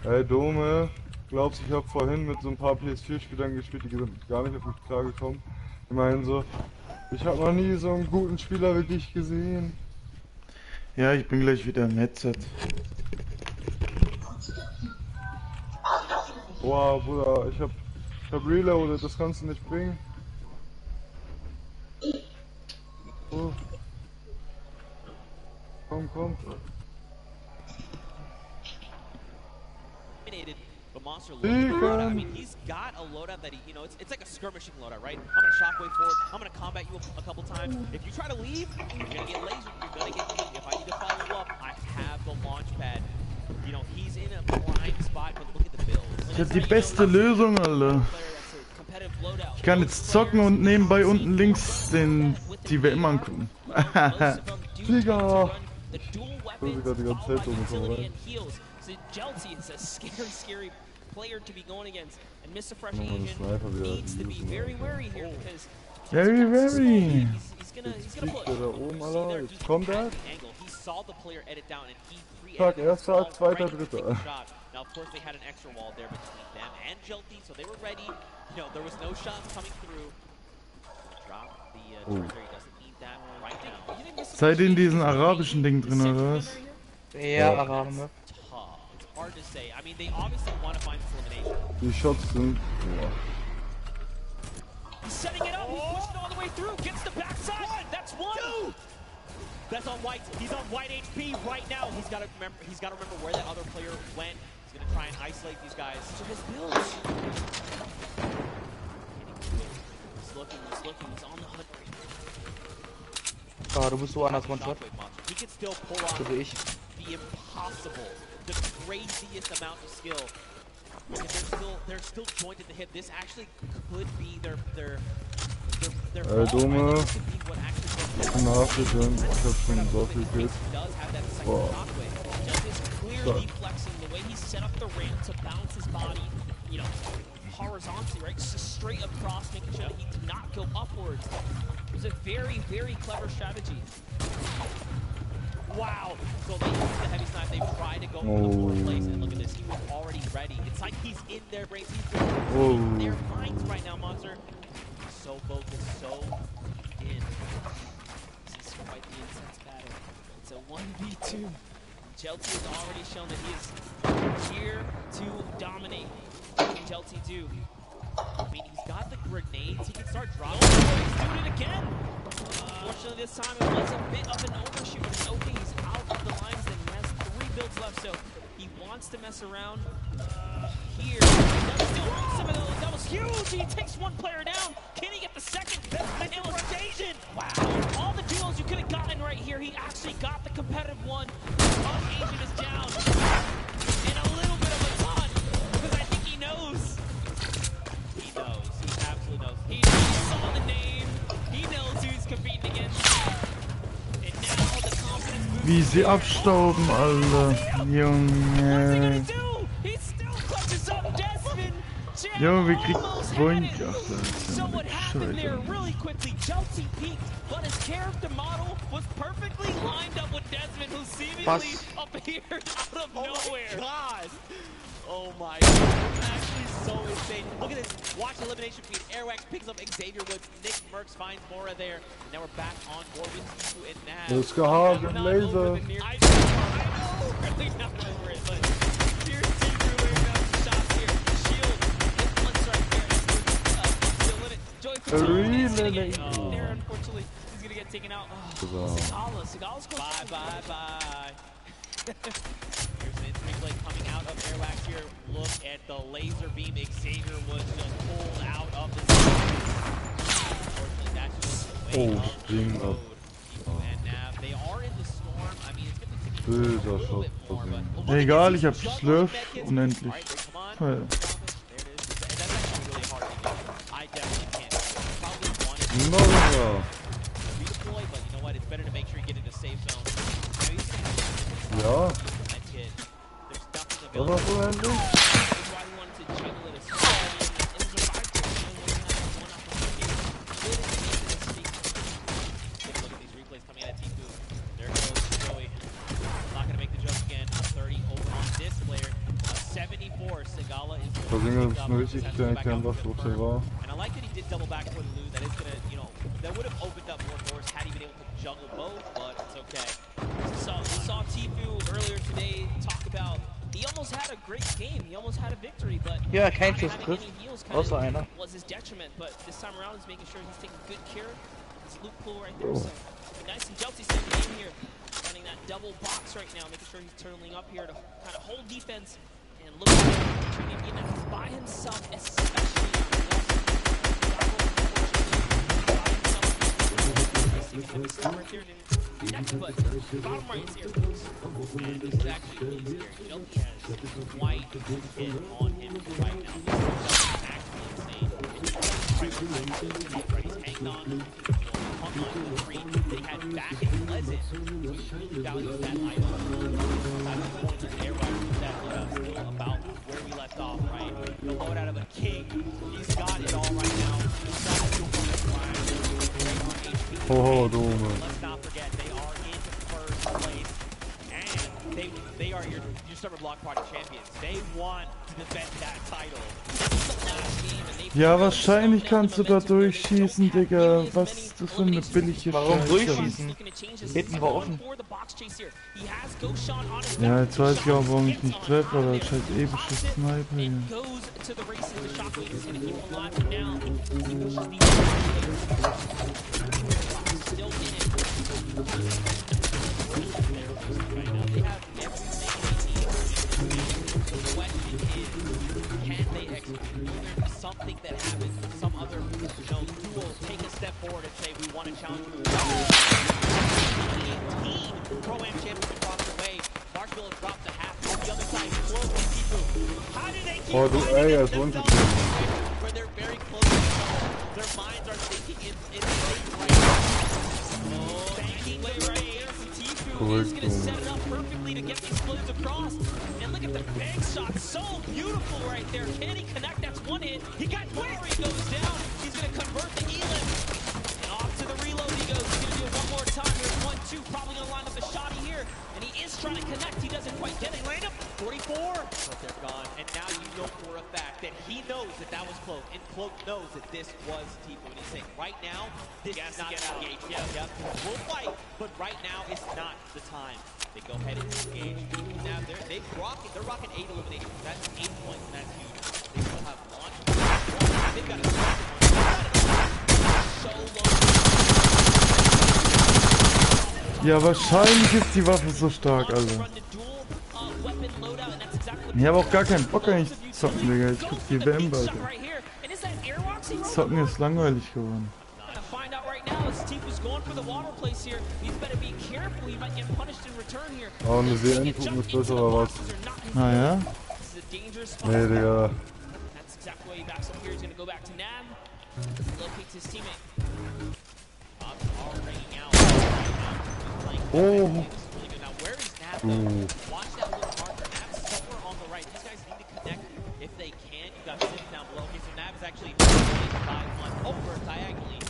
Hey Dome, glaubst du, ich habe vorhin mit so ein paar PS4-Spielern gespielt, die sind gar nicht auf mich klargekommen. Die meinen so, ich habe noch nie so einen guten Spieler wie dich gesehen. Ja, ich bin gleich wieder im Headset. Boah, Bruder, ich hab reloaded, das kannst du nicht bringen. Oh. Komm. But Monster looks good. I mean, he's got a loadout that he, you know, it's like a skirmishing loadout, right? I'm gonna shockwave forward. I'm gonna combat you a couple times. If you try to leave, you're gonna get lasered. You're gonna get beat. If I need to follow you up, I have the launch pad. You know, he's in a prime spot, but look at the build. Ich hab die beste Lösung, Alter. Ich kann jetzt zocken und nebenbei unten links die WM angucken. Digga! Ich will sogar die ganze Zeit umgekommen rein. So Jelty is a scary player to be going against, and Mr. Fresh Oh, Asian needs to be very wary here because Very. he's gonna push. Da oben, Alter. Jetzt kommt er. He saw the player edit down and he Tag, erster, zweiter, dritter. Now, of course, they had an extra wall there between them and Jelty, so they were ready. You know, there was no shots coming through. Drop the trigger, he doesn't need that right now. Seid ihr in diesem arabischen Ding drin, oder was? Ja, Araben, ne? Hard to say. I mean, they obviously want to find this elimination. Die Shots sind... Boah. He's setting it up. He's pushing all the way through. Gets the backside. That's one. Two. That's on White. He's on White HP right now. He's got to remember where that other player went. He's gonna try and isolate these guys. To his builds. He's looking. He's on the hunt. Oh, du bist woanders, One-Shot. He can still pull off So wie ich. the impossible, the craziest amount of skill. Because they're still jointed to hit. This actually could be their Dumme. Nachrichten. Ich hab schon so viel Geld. Boah. Clearly flexing the way he set up the ramp to bounce his body, you know, horizontally, right? Just straight across, making sure that he did not go upwards. It was a very, very clever strategy. Wow. So they use the heavy snipe. They try to go for the fourth place, and look at this. He was already ready. It's like he's in their brains. He's in their minds right now, Monster. So focused, so in. This is quite the intense battle. It's a 1v2. Jelty has already shown that he is here to dominate. What can Jelty do? I mean, he's got the grenades. He can start dropping. Oh, he's doing it again. Fortunately, this time it was a bit of an overshoot, but it's okay. He's out of the lines and he has 3 builds left, so he wants to mess around here. He does still want some of those. That was huge. He takes one player down. Can he get the second invasion. Wow. All the duels you could have gotten right here, he actually got the competitive one. Asian is down. And a little bit of a taunt, because I think he knows. He knows. He absolutely knows. He saw the name. He knows who he's competing against. And now the confidence boost. Wie sie abstauben, alle. Junge. Junge, wie kriegt Point? Ach, das ist ja eine Scheiße. Really quickly, Chelsea peaked, but his character model was perfectly lined up with Desmond, who seemingly appeared out of nowhere. Oh my God! Oh my God! Actually, so insane. Look at this. Watch elimination feed. Airwax picks up Xavier Woods. Nick Merckx finds Mora there. And now we're back on board with Tifu and Nav. Let's go hard with laser. I know, really not over it, but here's Tifu laying down some shots here. Shield, hit once right there. Still in it. Joy control. There, unfortunately, he's gonna get taken out. Oh, Sigala's going Bye. Here's an instant replay coming out of Airwax here. Look at the laser beam Xavier Woods just pulled out of the zone. Unfortunately, that's just the way of the road. And Nav, they are in the storm. I mean, it's going to take a little bit more, but Egal, ich hab Slurf, unendlich. Oh, ja. I definitely can't. Probably wanted to redeploy, but you know what? It's better to make sure you get into safe zone. Ja. Das war so endlich. Versinge ist eine richtig kleine Kernwaffe, wo der war. And I like that he did double back for the loot. That is gonna, you know, that would have opened up more doors had he been able to juggle both, but it's okay. So we saw Tifu earlier today talk about he almost had a great game. He almost had a victory, but ja, kein Schuss trifft. Außer einer. Was his detriment, but this time around he's making sure he's taking good care of his loot pool right there. So nice and Chelsea saving the game here, running that double box right now, making sure he's turning up here to kind of hold defense and look at he's by himself, especially right there. But bottom right is here. And this is actually really scary. Chelsea has quite a hit on him right now. This is actually insane. He's hanged on, hung on to the screen. They had back and Pleasant. We valued that item. I don't know if everybody that about where we left off, right? The loadout of a king. He's got it all right now. Oh, Dome. Let's not forget, they are in first place. And they are your Summer Block Party champions. They want to defend that title. Ja, wahrscheinlich kannst du da durchschießen, Digga. Was ist das für eine billige Scheiße? Warum durchschießen? Hinten war offen. Ja, jetzt weiß ich auch, warum ich nicht treffe, aber das ist halt epische Sniper hier. Something that happens, some other, duo take a step forward and say we want to challenge you. 18 Pro-Am champions across the way. Marshville has dropped the half on the other side. Close to Tifu. How do they keep finding themselves where they're very close to each other? Their minds are thinking in the same way. Oh, banking way right here. Tifu is going to set it up perfectly to get these flows across. And look at the bank shot, so beautiful right there. Can he connect? That's one hit. He got Murray goes down. He's going to convert the elim. And off to the reload he goes. He's going to do it one more time. Here's 1-2. Probably going to line up a shotty here. And he is trying to connect. He doesn't quite get it. Land up 44. But they're gone. And now you know for a fact that he knows that that was Cloak. And Cloak knows that this was Tifu. And he's saying, right now, this is not the engagement. Yep. We'll fight, but right now is not the time. They go ahead and engage. Now they're rocking 8 eliminations. That's 8 points, and that's huge. They still have launch. They've got a so low. Ja, wahrscheinlich ist die Waffe so stark, also. Ich habe auch gar keinen Bock eigentlich zu zocken, Digga. Ich guck die WM weiter. Zocken ist langweilig geworden. right now as Tifu's going for the water place here. He's better be careful. He might get punished in return here. Oh, eine WM-Gruppe ist besser oder was? Naja. This is a dangerous spot. Nee, Digga. That's exactly why he backs up here. He's going to go back to Nav. Locates his teammate. Oh. Really good. Now, where is Nav, though? Watch that little marker. Nav's somewhere on the right. These guys need to connect if they can. You got Sim down below. Okay, so Nav is actually by one over diagonally.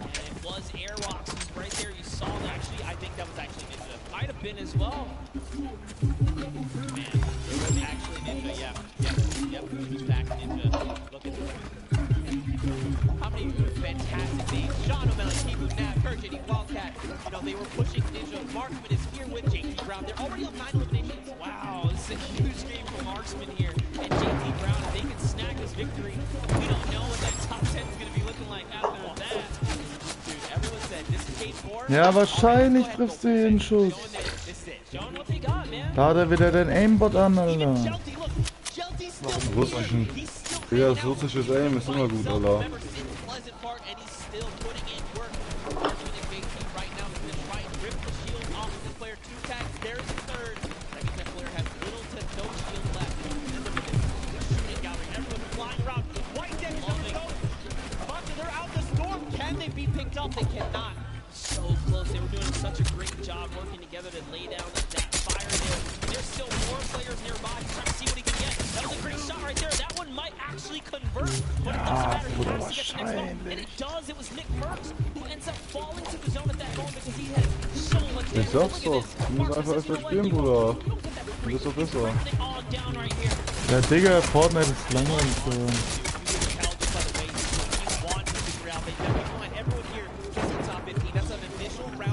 And it was Airwalks who's right there. You saw that. Actually, I think that was actually Ninja. Might have been as well. Man, it was actually Ninja. Yep. Back Ninja. Look at this. How many fantastic names? Sean O'Malley, Tifu, Nav, Kurjini, Wildcat. You know, they were pushing Ninja. Marksman is here with JT Brown. They're already on 9 eliminations. Wow, this is a huge game for Marksman here. And JT Brown, if they can snag this victory, we don't know what that top 10 is going to be looking like after that. Dude, everyone said this is game 4. Ja, wahrscheinlich triffst du jeden Schuss. Da hat er wieder den Aimbot an, Alter. Russischen. Ja, das russische Aim ist immer gut, Alter. They cannot. So close. They were doing such a great job working together to lay down that fire there. There's still more players nearby. He's trying to see what he can get. That was a great shot right there. That one might actually convert, but it doesn't matter. He has to get the next one. And it does. It was Nick Merckx who ends up falling to the zone at that moment because he had so much damage. Ich sag's doch, du musst einfach öfter spielen, Bruder. Du bist doch besser. Ja, Digga, Fortnite ist langweilig so.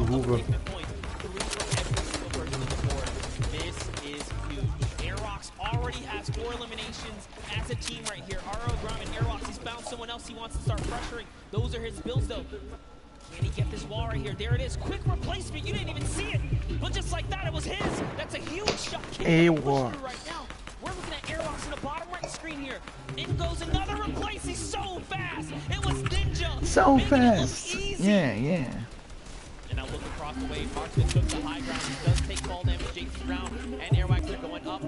Hure. This is huge. Airwalks already has 4 eliminations as a team right here. RO Grum and Airwalks, he's found someone else he wants to start pressuring. Those are his builds though. Can he get this wall right here? There it is. Quick replacement. You didn't even see it. But just like that, it was his. That's a huge shot. Airwalks. Right now. We're looking at Airwalks in the bottom right screen here. In goes another replace. He's so fast. It was Ninja. So fast. Yeah. And now look across the way. Marksman took the high ground. He does take fall damage. JT Brown and Airwalks are going up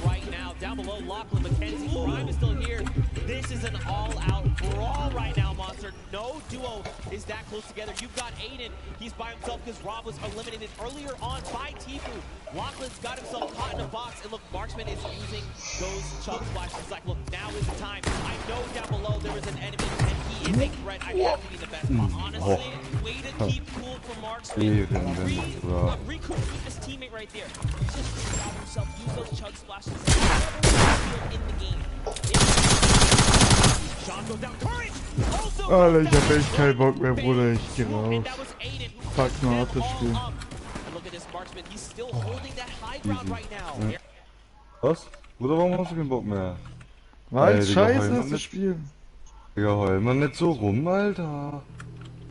right now. Down below, Lachlan McKenzie. Prime is still here. This is an all-out brawl right now, Monster. No duo is that close together. You've got Aiden. He's by himself because Rob was eliminated earlier on by Tifu. Lachlan's got himself caught in a box. And look, Marksman is using those chug splashes. It's like, look, now is the time. I know down below there is an enemy, and he is a threat. I have to be the best. Honestly, way to keep cool for Marksman. Recoup with his teammate right there. He's just thinking about himself. Use those chug splashes. In the game. Sean goes down. Courage! Alter, ich hab echt keinen Bock mehr, Bruder. Ich geh raus. Fuck nur ab das Spiel. Ja. Was? Bruder, warum hast du keinen Bock mehr? Weil scheiße ist das Spiel. Digga, heul mal nicht so rum, Alter.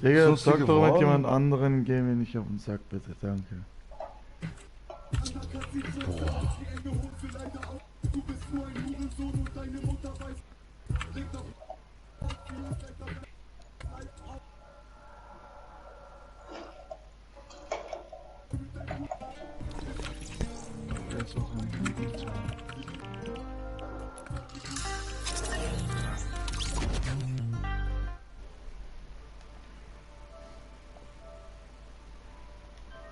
Digga, sag doch mit jemand anderen, geh mir nicht auf den Sack, bitte, danke. Boah.